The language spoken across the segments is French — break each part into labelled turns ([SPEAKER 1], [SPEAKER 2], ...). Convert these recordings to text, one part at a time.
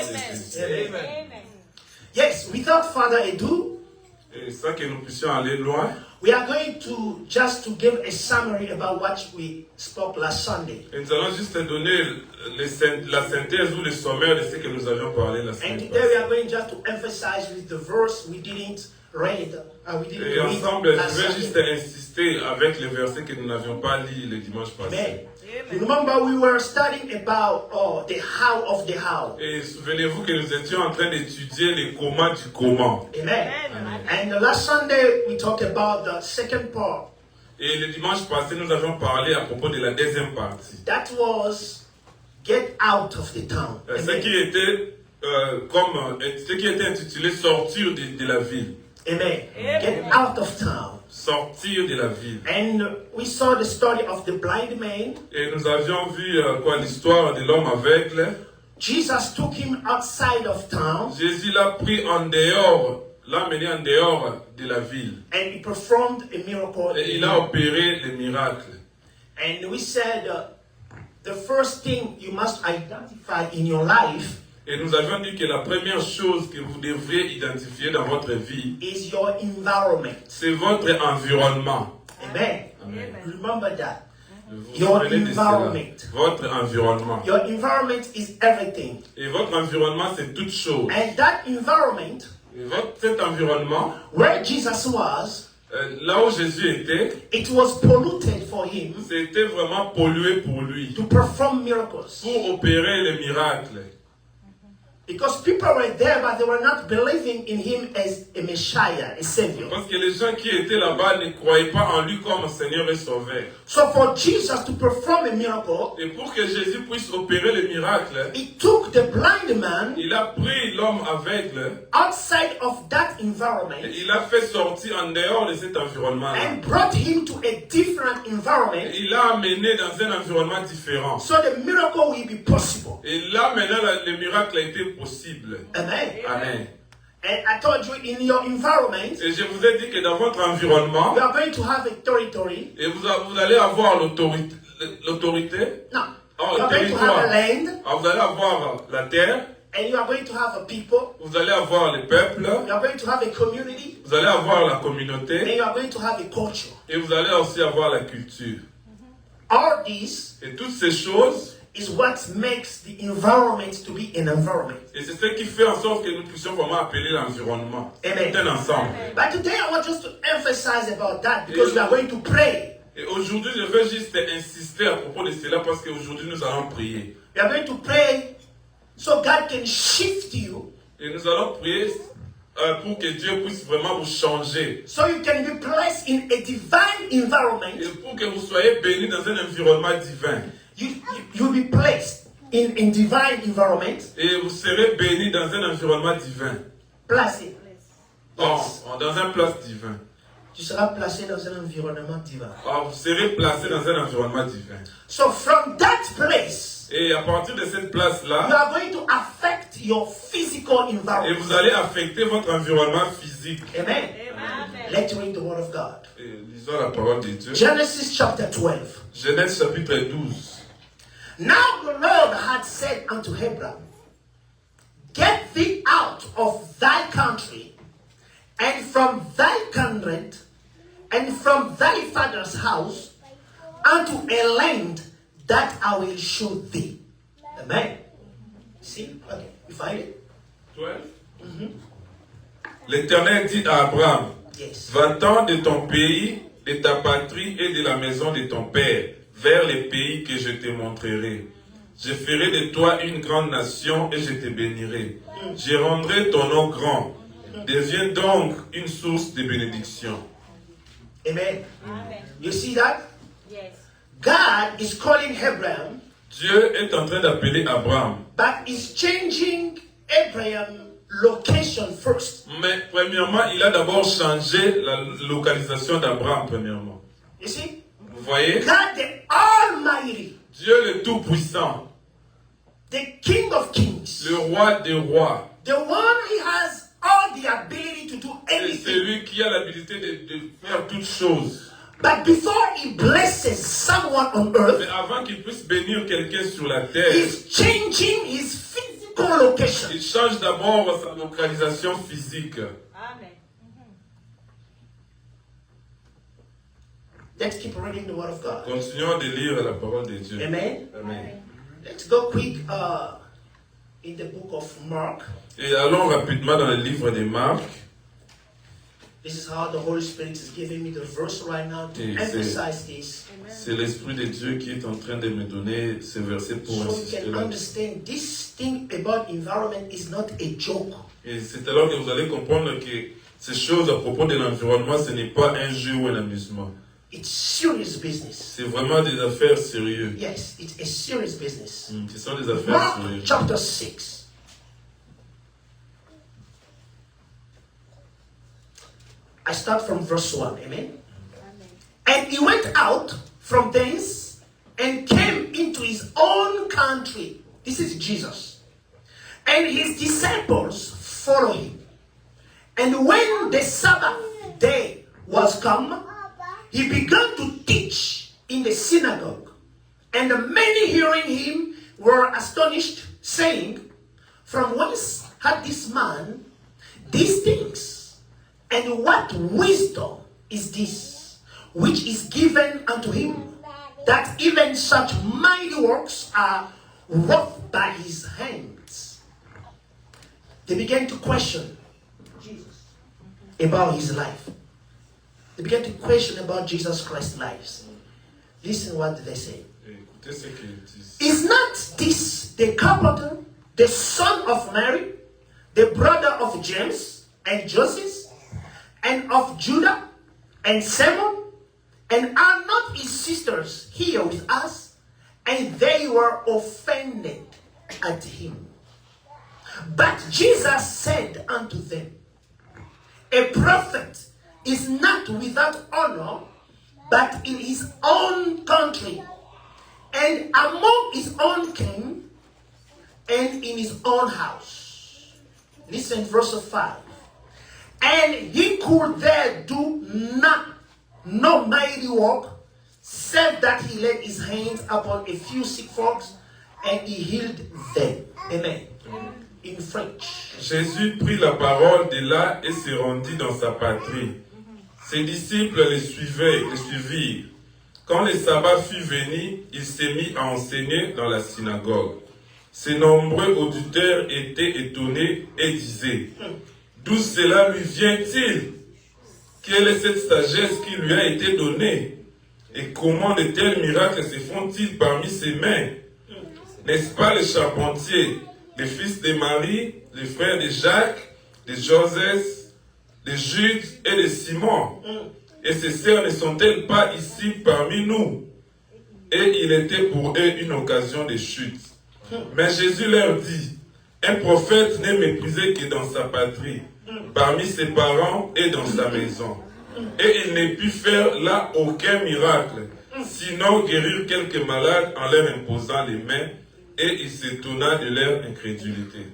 [SPEAKER 1] Amen.
[SPEAKER 2] Yes, without further ado,
[SPEAKER 1] Et sans que nous puissions aller loin,
[SPEAKER 2] we are going to just to give a summary about what we spoke last Sunday.
[SPEAKER 1] et nous allons juste donner la synthèse ou le sommaire de ce que nous avions parlé la
[SPEAKER 2] And
[SPEAKER 1] semaine
[SPEAKER 2] today we
[SPEAKER 1] passée.
[SPEAKER 2] are going just to emphasize with the verse we didn't read.
[SPEAKER 1] Et ensemble, je vais juste insister avec les versets que nous n'avions pas lus le dimanche passé.
[SPEAKER 2] Amen. Remember, we were studying about the how of the how.
[SPEAKER 1] Et souvenez-vous que nous étions en train d'étudier les comment du comment.
[SPEAKER 2] Amen. And the last Sunday we talked about the second part.
[SPEAKER 1] Et le dimanche passé, nous avions parlé à propos de la deuxième partie.
[SPEAKER 2] That was get out of the town.
[SPEAKER 1] Ce qui était ce qui était intitulé sortir de la ville.
[SPEAKER 2] Amen. Get out of town.
[SPEAKER 1] Sortir de la ville.
[SPEAKER 2] And we saw the story of the blind man.
[SPEAKER 1] Et nous avions vu l'histoire de l'homme aveugle.
[SPEAKER 2] Jesus took him outside of town.
[SPEAKER 1] Jésus l'a pris en dehors, l'a mené en dehors de la ville.
[SPEAKER 2] And he performed a miracle.
[SPEAKER 1] Et il a opéré le miracle.
[SPEAKER 2] And we said the first thing you must identify in your life
[SPEAKER 1] Et nous avions dit que la première chose que vous devriez identifier dans votre vie,
[SPEAKER 2] is your environment.
[SPEAKER 1] c'est votre environnement.
[SPEAKER 2] Amen.
[SPEAKER 1] Amen.
[SPEAKER 2] Remember that.
[SPEAKER 1] Vous vous
[SPEAKER 2] Your
[SPEAKER 1] souvenez de cela.
[SPEAKER 2] environment.
[SPEAKER 1] Votre environnement.
[SPEAKER 2] Your environment is everything.
[SPEAKER 1] Et votre environnement, c'est toute chose.
[SPEAKER 2] And that environment,
[SPEAKER 1] Et cet environnement,
[SPEAKER 2] where Jesus was,
[SPEAKER 1] là où Jésus était,
[SPEAKER 2] it was polluted for him
[SPEAKER 1] c'était vraiment pollué pour lui,
[SPEAKER 2] to perform miracles.
[SPEAKER 1] pour opérer les miracles.
[SPEAKER 2] Because people were there, but they were not believing in him as a Messiah, a Savior.
[SPEAKER 1] Parce que les gens qui étaient là-bas ne croyaient pas en lui comme Seigneur et Sauveur.
[SPEAKER 2] So for Jesus to perform a miracle,
[SPEAKER 1] Et pour que Jésus puisse opérer les miracles,
[SPEAKER 2] he took the blind man
[SPEAKER 1] il a pris l'homme aveugle
[SPEAKER 2] outside of that environment
[SPEAKER 1] et il a fait sortir en dehors de cet environnement-là.
[SPEAKER 2] and brought him to a different environment
[SPEAKER 1] Il l'a amené dans un environnement différent.
[SPEAKER 2] so the miracle will be possible.
[SPEAKER 1] Et là, maintenant, le miracle a été possible.
[SPEAKER 2] Amen.
[SPEAKER 1] Amen.
[SPEAKER 2] And I told you, in your environment,
[SPEAKER 1] Et je vous ai dit que dans votre environnement,
[SPEAKER 2] you are going to have a territory.
[SPEAKER 1] et vous allez avoir l'autorité.
[SPEAKER 2] No.
[SPEAKER 1] Oh,
[SPEAKER 2] You are going to have a land,
[SPEAKER 1] vous allez avoir la terre,
[SPEAKER 2] and you are going to have a people.
[SPEAKER 1] vous allez avoir le peuple,
[SPEAKER 2] You are going to have a community,
[SPEAKER 1] vous allez avoir la
[SPEAKER 2] and
[SPEAKER 1] communauté,
[SPEAKER 2] you are going to have a culture.
[SPEAKER 1] et vous allez aussi avoir la culture.
[SPEAKER 2] All this
[SPEAKER 1] Et toutes ces choses,
[SPEAKER 2] is what makes the environment to be an environment.
[SPEAKER 1] et c'est ce qui fait en sorte que nous puissions vraiment appeler l'environnement.
[SPEAKER 2] Amen.
[SPEAKER 1] C'est un ensemble.
[SPEAKER 2] But today I want just to emphasize about that because we are going to pray.
[SPEAKER 1] Et aujourd'hui, je veux juste insister à propos de cela parce qu'aujourd'hui, nous allons prier.
[SPEAKER 2] We are going to pray so God can shift you,
[SPEAKER 1] Et nous allons prier pour que Dieu puisse vraiment vous changer.
[SPEAKER 2] so you can be placed in a divine environment.
[SPEAKER 1] Et pour que vous soyez bénis dans un environnement divin.
[SPEAKER 2] You'll be placed in divine environment.
[SPEAKER 1] Et vous serez bénis dans un environnement divin.
[SPEAKER 2] Placé. Yes.
[SPEAKER 1] Dans un place divin.
[SPEAKER 2] Tu seras placé dans un environnement divin.
[SPEAKER 1] Vous serez placé dans un environnement divin.
[SPEAKER 2] So from that place,
[SPEAKER 1] Et à partir de cette
[SPEAKER 2] you
[SPEAKER 1] place-là,
[SPEAKER 2] are going to affect your physical
[SPEAKER 1] et
[SPEAKER 2] environment.
[SPEAKER 1] vous allez affecter votre environnement physique.
[SPEAKER 2] Amen. Let's read the word of God.
[SPEAKER 1] Et lisons la parole de Dieu.
[SPEAKER 2] Genesis chapter 12.
[SPEAKER 1] Genèse chapitre 12.
[SPEAKER 2] Now the Lord had said unto Abraham, get thee out of thy country, and from thy kindred, and from thy father's house, unto a land that I will show thee. Amen. See? Okay, you find it?
[SPEAKER 1] 12. L'Éternel dit à Abraham,
[SPEAKER 2] Yes.
[SPEAKER 1] va-t'en de ton pays, de ta patrie et de la maison de ton père, vers les pays que je te montrerai. Je ferai de toi une grande nation et je te bénirai. Je rendrai ton nom grand. Deviens donc une source de bénédiction.
[SPEAKER 2] Amen. You see that?
[SPEAKER 3] Yes.
[SPEAKER 2] God is calling Abraham,
[SPEAKER 1] Dieu est en train d'appeler Abraham.
[SPEAKER 2] but is changing Abraham's location first.
[SPEAKER 1] Mais premièrement, il a d'abord changé la localisation d'Abraham, premièrement.
[SPEAKER 2] You see?
[SPEAKER 1] Vous voyez?
[SPEAKER 2] God the Almighty,
[SPEAKER 1] Dieu le Tout-Puissant,
[SPEAKER 2] the King of Kings,
[SPEAKER 1] le Roi des rois.
[SPEAKER 2] the one he has all the ability to do
[SPEAKER 1] C'est
[SPEAKER 2] anything.
[SPEAKER 1] celui qui a l'habilité de faire toutes choses.
[SPEAKER 2] But before he blesses someone on
[SPEAKER 1] Mais
[SPEAKER 2] earth,
[SPEAKER 1] avant qu'il puisse bénir quelqu'un sur la terre,
[SPEAKER 2] he's changing his physical collocation.
[SPEAKER 1] Il change d'abord sa localisation physique.
[SPEAKER 3] Amen.
[SPEAKER 2] Let's keep reading the word of God.
[SPEAKER 1] Continuons de lire la parole de Dieu.
[SPEAKER 2] Amen.
[SPEAKER 1] Amen.
[SPEAKER 2] Let's go quick in the book of Mark.
[SPEAKER 1] Et allons rapidement dans le livre de Marc.
[SPEAKER 2] This is how the Holy Spirit is giving me the verse right now to
[SPEAKER 1] Et
[SPEAKER 2] emphasize this.
[SPEAKER 1] C'est l'Esprit de Dieu qui est en train de me donner ce verset pour
[SPEAKER 2] So you
[SPEAKER 1] insister
[SPEAKER 2] can
[SPEAKER 1] là.
[SPEAKER 2] understand this thing about environment is not a joke.
[SPEAKER 1] Et c'est alors que vous allez comprendre que ces choses à propos de l'environnement, ce n'est pas un jeu ou un amusement.
[SPEAKER 2] It's serious business.
[SPEAKER 1] C'est vraiment des affaires sérieuses.
[SPEAKER 2] Yes, it's a serious business.
[SPEAKER 1] Ce sont des affaires
[SPEAKER 2] Mark
[SPEAKER 1] sérieuses.
[SPEAKER 2] chapter 6. I start from verse 1. Amen. And he went out from thence and came into his own country. This is Jesus. And his disciples followed him. And when the Sabbath day was come, he began to teach in the synagogue. And many hearing him were astonished, saying, From whence had this man these things? And what wisdom is this, which is given unto him, that even such mighty works are wrought by his hands? They began to question Jesus about his life. They began to question about Jesus Christ's lives. Listen what they say.
[SPEAKER 1] Écoutez ce qu'ils disent.
[SPEAKER 2] Is not this the carpenter, the son of Mary, the brother of James and Joseph, and of Judah and Simon? And are not his sisters here with us? And they were offended at him. But Jesus said unto them, A prophet is not without honor, but in his own country, and among his own king, and in his own house. Listen, verse 5. And he could there do no mighty work, save that he laid his hands upon a few sick folks, and he healed them. Amen. In French.
[SPEAKER 1] Jésus prit la parole de là et se rendit dans sa patrie. Ses disciples le suivirent. Quand le sabbat fut venu, il s'est mis à enseigner dans la synagogue. Ses nombreux auditeurs étaient étonnés et disaient, d'où cela lui vient-il? Quelle est cette sagesse qui lui a été donnée? Et comment de tels miracles se font-ils parmi ses mains? N'est-ce pas le charpentier, le fils de Marie, le frère de Jacques, de Joseph, de Jude et de Simon? Et ces sœurs ne sont-elles pas ici parmi nous? Et il était pour eux une occasion de chute. Mais Jésus leur dit, un prophète n'est méprisé que dans sa patrie, parmi ses parents et dans sa maison. Et il ne put faire là aucun miracle, sinon guérir quelques malades en leur imposant les mains, et il s'étonna de leur incrédulité.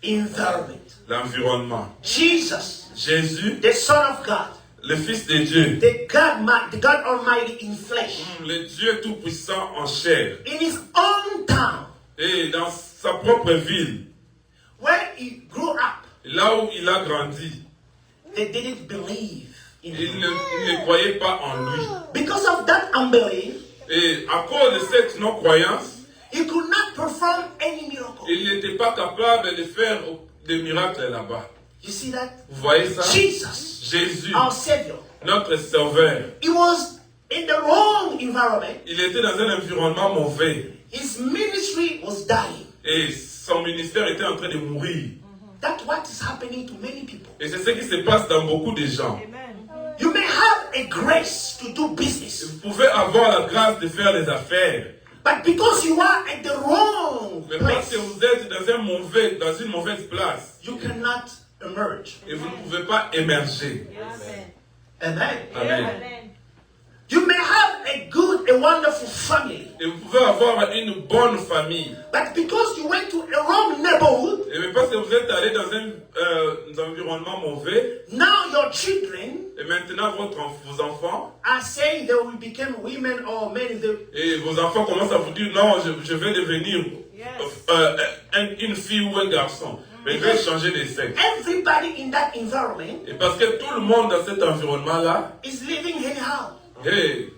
[SPEAKER 2] Environment.
[SPEAKER 1] L'environnement.
[SPEAKER 2] Jesus,
[SPEAKER 1] Jésus,
[SPEAKER 2] the Son of God,
[SPEAKER 1] le Fils de Dieu,
[SPEAKER 2] the God Almighty in flesh,
[SPEAKER 1] le Dieu Tout-Puissant en chair,
[SPEAKER 2] in his own town,
[SPEAKER 1] et dans sa propre ville,
[SPEAKER 2] where he grew up,
[SPEAKER 1] là où il a grandi,
[SPEAKER 2] they didn't believe in
[SPEAKER 1] il
[SPEAKER 2] him.
[SPEAKER 1] ne croyait pas en lui.
[SPEAKER 2] Because of that unbelief,
[SPEAKER 1] Et à cause de cette non-croyance,
[SPEAKER 2] he could not perform any miracle.
[SPEAKER 1] il n'était pas capable de faire des miracles là-bas.
[SPEAKER 2] You see that?
[SPEAKER 1] Vous voyez ça?
[SPEAKER 2] Jesus,
[SPEAKER 1] Jésus,
[SPEAKER 2] our Savior,
[SPEAKER 1] notre Sauveur,
[SPEAKER 2] he was in the wrong environment.
[SPEAKER 1] il était dans un environnement mauvais.
[SPEAKER 2] His ministry was dying.
[SPEAKER 1] Et son ministère était en train de mourir.
[SPEAKER 2] That's what is happening to many people.
[SPEAKER 1] Et c'est ce qui se passe dans beaucoup de gens.
[SPEAKER 2] You may have a grace to do business,
[SPEAKER 1] Vous pouvez avoir la grâce de faire les affaires.
[SPEAKER 2] but because you are at the wrong
[SPEAKER 1] Mais parce
[SPEAKER 2] place,
[SPEAKER 1] que vous êtes dans une mauvaise place,
[SPEAKER 2] you cannot emerge.
[SPEAKER 1] et vous ne pouvez pas émerger.
[SPEAKER 2] Amen.
[SPEAKER 1] Amen.
[SPEAKER 2] You may have a wonderful family,
[SPEAKER 1] Et vous pouvez avoir une bonne famille.
[SPEAKER 2] but because you went to a wrong neighborhood,
[SPEAKER 1] Et parce que vous êtes allé dans un environnement mauvais,
[SPEAKER 2] now your children
[SPEAKER 1] et maintenant vos enfants,
[SPEAKER 2] are saying they will become women or men.
[SPEAKER 1] et vos enfants commencent à vous dire, non, je vais devenir une fille ou un garçon. Mais il va changer de sexe.
[SPEAKER 2] Everybody in that environment
[SPEAKER 1] Et parce que tout le monde dans cet environnement-là,
[SPEAKER 2] is living anyhow.
[SPEAKER 1] hey,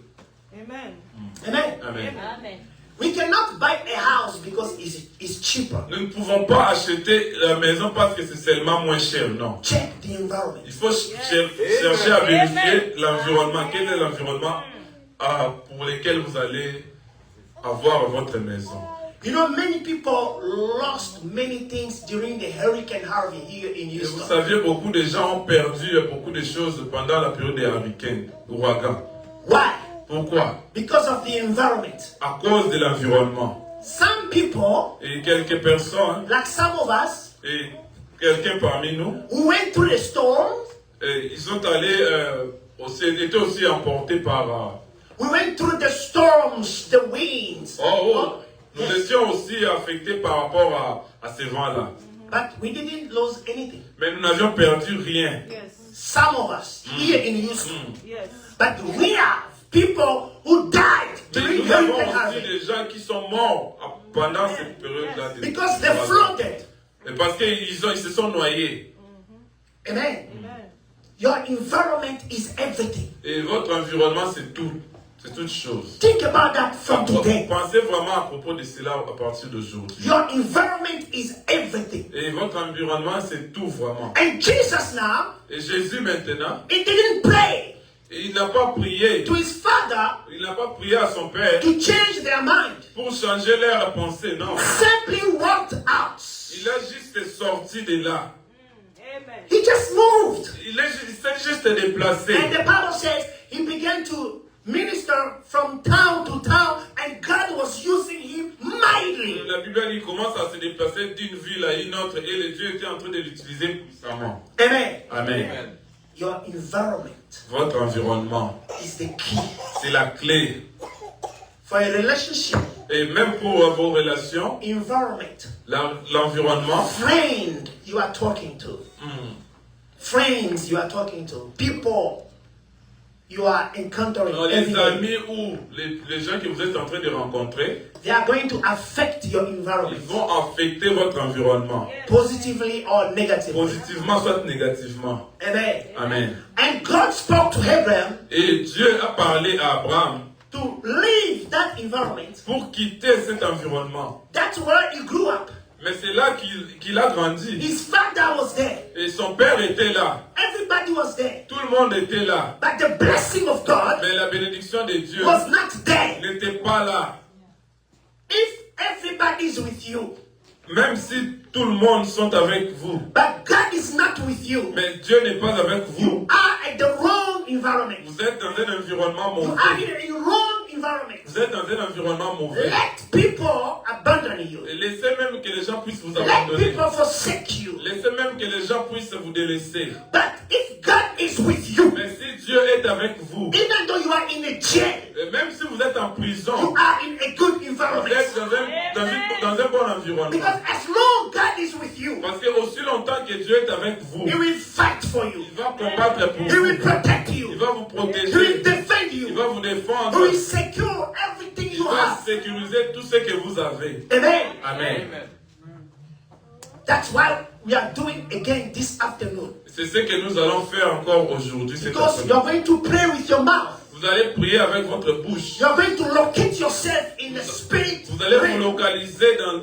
[SPEAKER 3] Amen.
[SPEAKER 2] Amen.
[SPEAKER 1] amen.
[SPEAKER 3] Amen.
[SPEAKER 2] We cannot buy a house because it's cheaper.
[SPEAKER 1] Nous ne pouvons pas acheter la maison parce que c'est seulement moins cher, non.
[SPEAKER 2] Check the environment.
[SPEAKER 1] Il faut chercher à vérifier l'environnement. Quel est l'environnement pour lequel vous allez avoir votre maison?
[SPEAKER 2] You know, many people lost many things during the Hurricane Harvey here in
[SPEAKER 1] Et vous
[SPEAKER 2] Houston.
[SPEAKER 1] saviez, beaucoup de gens ont perdu beaucoup de choses pendant la période des hurricanes, ouragans.
[SPEAKER 2] Why?
[SPEAKER 1] Pourquoi?
[SPEAKER 2] Because of the environment.
[SPEAKER 1] À cause de l'environnement.
[SPEAKER 2] Some people,
[SPEAKER 1] Et quelques personnes,
[SPEAKER 2] like some of us,
[SPEAKER 1] et quelqu'un parmi nous,
[SPEAKER 2] who went through the storm,
[SPEAKER 1] ils sont allés, étaient aussi emportés par...
[SPEAKER 2] we went through the storms, the winds.
[SPEAKER 1] Nous étions aussi affectés par rapport à ces vents-là.
[SPEAKER 2] But we didn't lose anything.
[SPEAKER 1] Mais nous n'avions perdu rien.
[SPEAKER 3] Yes.
[SPEAKER 2] Some of us here in Houston.
[SPEAKER 3] Yes.
[SPEAKER 2] But we have people who died
[SPEAKER 1] Mais
[SPEAKER 2] during
[SPEAKER 1] nous avons
[SPEAKER 2] Hurricane
[SPEAKER 1] aussi
[SPEAKER 2] Harvey
[SPEAKER 1] des gens qui sont morts pendant cette période-là.
[SPEAKER 2] because they flooded.
[SPEAKER 1] Et parce qu'ils se sont noyés.
[SPEAKER 2] Amen.
[SPEAKER 3] Amen.
[SPEAKER 2] Your environment is everything.
[SPEAKER 1] Et votre environnement, c'est tout. C'est toute chose.
[SPEAKER 2] Think about that from today.
[SPEAKER 1] Pensez vraiment à propos de cela à partir d'aujourd'hui.
[SPEAKER 2] Your environment is everything.
[SPEAKER 1] Et votre environnement, c'est tout vraiment.
[SPEAKER 2] And Jesus now,
[SPEAKER 1] Et Jésus maintenant,
[SPEAKER 2] he didn't pray
[SPEAKER 1] il n'a pas prié.
[SPEAKER 2] to his father
[SPEAKER 1] Il n'a pas prié à son Père
[SPEAKER 2] to change their mind.
[SPEAKER 1] pour changer leur pensée, non.
[SPEAKER 2] Simply walked out.
[SPEAKER 1] Il a juste sorti de là.
[SPEAKER 3] Amen.
[SPEAKER 2] He just moved.
[SPEAKER 1] Il s'est juste déplacé.
[SPEAKER 2] And the Bible says he began to minister from town to town, and God was using him mightily.
[SPEAKER 1] La Bible dit qu'il commence à se déplacer d'une ville à une autre et le Dieu était en train de l'utiliser puissamment.
[SPEAKER 2] Amen.
[SPEAKER 1] Amen.
[SPEAKER 2] Your environment
[SPEAKER 1] Votre environnement,
[SPEAKER 2] is the key
[SPEAKER 1] c'est la clé.
[SPEAKER 2] for a relationship.
[SPEAKER 1] Et même pour vos relations,
[SPEAKER 2] Environment.
[SPEAKER 1] l'environnement,
[SPEAKER 2] Friend you are talking to. Friends you are talking to. People you are encountering every
[SPEAKER 1] les
[SPEAKER 2] day.
[SPEAKER 1] amis ou les gens que vous êtes en train de rencontrer,
[SPEAKER 2] They are going to affect your
[SPEAKER 1] ils
[SPEAKER 2] environment
[SPEAKER 1] vont affecter votre environnement,
[SPEAKER 2] positively or negatively.
[SPEAKER 1] positivement soit négativement.
[SPEAKER 2] Amen.
[SPEAKER 1] Amen.
[SPEAKER 2] And God spoke to Abraham
[SPEAKER 1] Et Dieu a parlé à Abraham
[SPEAKER 2] to leave that environment.
[SPEAKER 1] pour quitter cet environnement.
[SPEAKER 2] That's where he grew up.
[SPEAKER 1] Mais c'est là qu'il a grandi.
[SPEAKER 2] His father was there.
[SPEAKER 1] Et son père était là.
[SPEAKER 2] Everybody was there.
[SPEAKER 1] Tout le monde était là.
[SPEAKER 2] But the blessing of God
[SPEAKER 1] Mais la bénédiction de Dieu
[SPEAKER 2] was not there.
[SPEAKER 1] n'était pas là.
[SPEAKER 2] If everybody is with you,
[SPEAKER 1] Même si tout le monde sont avec vous.
[SPEAKER 2] but God is not with you,
[SPEAKER 1] Mais Dieu n'est pas avec vous.
[SPEAKER 2] you are at the wrong environment.
[SPEAKER 1] Vous êtes dans un environnement
[SPEAKER 2] You are
[SPEAKER 1] mauvais.
[SPEAKER 2] in a wrong environment.
[SPEAKER 1] Vous êtes dans un environnement mauvais.
[SPEAKER 2] Let people abandon you.
[SPEAKER 1] Et laissez même que les gens puissent vous
[SPEAKER 2] Let
[SPEAKER 1] abandonner.
[SPEAKER 2] people forsake you.
[SPEAKER 1] Laissez même que les gens puissent vous délaisser.
[SPEAKER 2] But if God is with you,
[SPEAKER 1] Mais si Dieu est avec vous,
[SPEAKER 2] even though you are in a jail,
[SPEAKER 1] et même si vous êtes en
[SPEAKER 2] you
[SPEAKER 1] prison,
[SPEAKER 2] are in a good
[SPEAKER 1] vous
[SPEAKER 2] environment.
[SPEAKER 1] êtes dans un bon environnement.
[SPEAKER 2] Because as long God is with you,
[SPEAKER 1] Parce que aussi longtemps que Dieu est avec vous,
[SPEAKER 2] He will fight for you.
[SPEAKER 1] il va combattre pour
[SPEAKER 2] He will
[SPEAKER 1] vous.
[SPEAKER 2] protect
[SPEAKER 1] Il
[SPEAKER 2] you.
[SPEAKER 1] va vous
[SPEAKER 2] He will
[SPEAKER 1] protéger.
[SPEAKER 2] defend
[SPEAKER 1] Il
[SPEAKER 2] you.
[SPEAKER 1] va vous
[SPEAKER 2] He
[SPEAKER 1] défendre.
[SPEAKER 2] will secure everything
[SPEAKER 1] Il
[SPEAKER 2] you
[SPEAKER 1] va
[SPEAKER 2] have.
[SPEAKER 1] sécuriser tout ce que vous avez.
[SPEAKER 2] Amen.
[SPEAKER 1] Amen.
[SPEAKER 2] That's why we are doing again this afternoon.
[SPEAKER 1] C'est ce que nous allons faire encore aujourd'hui. Cette
[SPEAKER 2] Because you're
[SPEAKER 1] après-midi.
[SPEAKER 2] going to pray with your mouth.
[SPEAKER 1] Vous allez prier avec votre bouche.
[SPEAKER 2] You're going to locate yourself in the spirit
[SPEAKER 1] Vous allez vous
[SPEAKER 2] realm,
[SPEAKER 1] localiser dans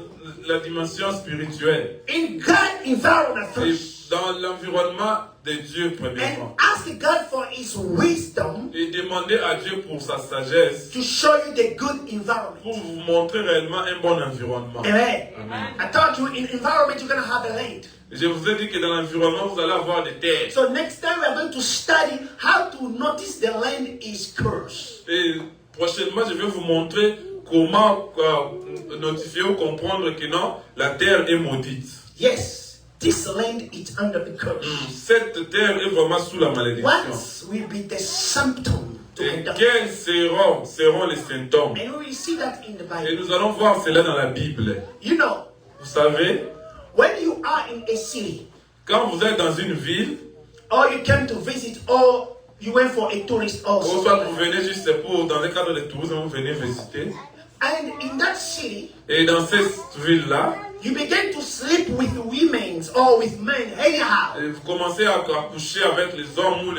[SPEAKER 1] la dimension spirituelle.
[SPEAKER 2] in God environment
[SPEAKER 1] Et
[SPEAKER 2] first.
[SPEAKER 1] dans l'environnement de Dieu,
[SPEAKER 2] And
[SPEAKER 1] premièrement.
[SPEAKER 2] ask God for His wisdom
[SPEAKER 1] Et demandez à Dieu pour sa sagesse,
[SPEAKER 2] to show you the good environment.
[SPEAKER 1] pour vous montrer réellement un bon environnement.
[SPEAKER 2] Amen.
[SPEAKER 1] Amen.
[SPEAKER 2] I told you in environment you're going to have a land.
[SPEAKER 1] Je vous ai dit que dans l'environnement, vous allez avoir des terres.
[SPEAKER 2] So next time we are going to study how to notice the land is cursed.
[SPEAKER 1] Et prochainement, je vais vous montrer comment notifier ou comprendre que non, la terre est maudite.
[SPEAKER 2] Yes, this land is under the curse.
[SPEAKER 1] Cette terre est vraiment sous la malédiction.
[SPEAKER 2] What will be the symptom to
[SPEAKER 1] Et
[SPEAKER 2] end up?
[SPEAKER 1] quels seront les symptômes?
[SPEAKER 2] And we will see that in the
[SPEAKER 1] Et
[SPEAKER 2] Bible.
[SPEAKER 1] nous allons voir cela dans la Bible.
[SPEAKER 2] You know,
[SPEAKER 1] Vous savez,
[SPEAKER 2] when you are in a city,
[SPEAKER 1] quand vous êtes dans une ville,
[SPEAKER 2] or you came to visit, or you went for a tourist or
[SPEAKER 1] ou soit vous
[SPEAKER 2] something,
[SPEAKER 1] venez juste pour, dans le cadre de tourisme, vous venez visiter,
[SPEAKER 2] And in that city,
[SPEAKER 1] Et dans cette ville-là,
[SPEAKER 2] you begin to sleep with women or with men anyhow.
[SPEAKER 1] vous commencez à coucher avec les hommes ou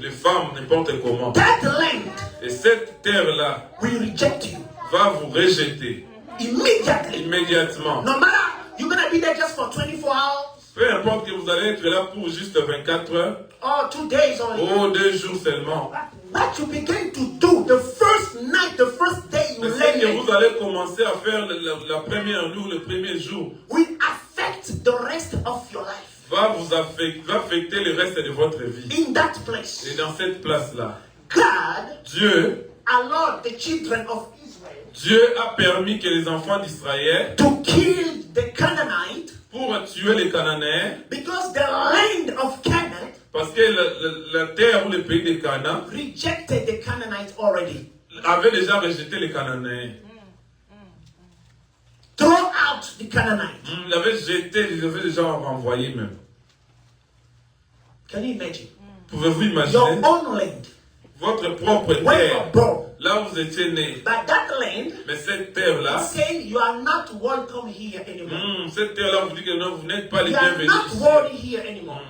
[SPEAKER 1] les femmes, n'importe comment.
[SPEAKER 2] That land
[SPEAKER 1] Et cette terre-là
[SPEAKER 2] will reject you
[SPEAKER 1] va vous rejeter
[SPEAKER 2] immediately.
[SPEAKER 1] immédiatement.
[SPEAKER 2] No matter you're gonna be there just for 24 hours
[SPEAKER 1] Peu importe que vous allez être là pour juste 24 heures
[SPEAKER 2] or 2 days only.
[SPEAKER 1] ou 2 jours seulement.
[SPEAKER 2] What you begin to do the first night, the first day you
[SPEAKER 1] Mais ce
[SPEAKER 2] land
[SPEAKER 1] que
[SPEAKER 2] there
[SPEAKER 1] vous allez commencer à faire la première nuit ou le premier jour
[SPEAKER 2] will affect the rest of your life
[SPEAKER 1] va affecter le reste de votre vie.
[SPEAKER 2] in that place.
[SPEAKER 1] Et dans cette place-là,
[SPEAKER 2] God
[SPEAKER 1] Dieu
[SPEAKER 2] allowed the children of Israel
[SPEAKER 1] Dieu a permis que les enfants d'Israël,
[SPEAKER 2] to kill the Canaanite
[SPEAKER 1] pour tuer les Cananéens,
[SPEAKER 2] because the land of Canaan
[SPEAKER 1] parce que la terre ou le pays de Canaan
[SPEAKER 2] rejected the Canaanites already.
[SPEAKER 1] avait déjà rejeté les Cananéens.
[SPEAKER 2] Throw out the Canaanites.
[SPEAKER 1] Il l'avait jeté, il l'avait déjà renvoyé même.
[SPEAKER 2] Can you imagine?
[SPEAKER 1] Pouvez-vous
[SPEAKER 2] Your
[SPEAKER 1] imaginer
[SPEAKER 2] own land,
[SPEAKER 1] votre propre
[SPEAKER 2] where you
[SPEAKER 1] terre,
[SPEAKER 2] are born.
[SPEAKER 1] là où vous étiez né,
[SPEAKER 2] But that land
[SPEAKER 1] mais cette terre-là,
[SPEAKER 2] saying you are not welcome here anymore.
[SPEAKER 1] cette terre-là vous dit que non, vous n'êtes pas les
[SPEAKER 2] You are
[SPEAKER 1] bienvenus
[SPEAKER 2] not
[SPEAKER 1] ici.
[SPEAKER 2] worthy here anymore.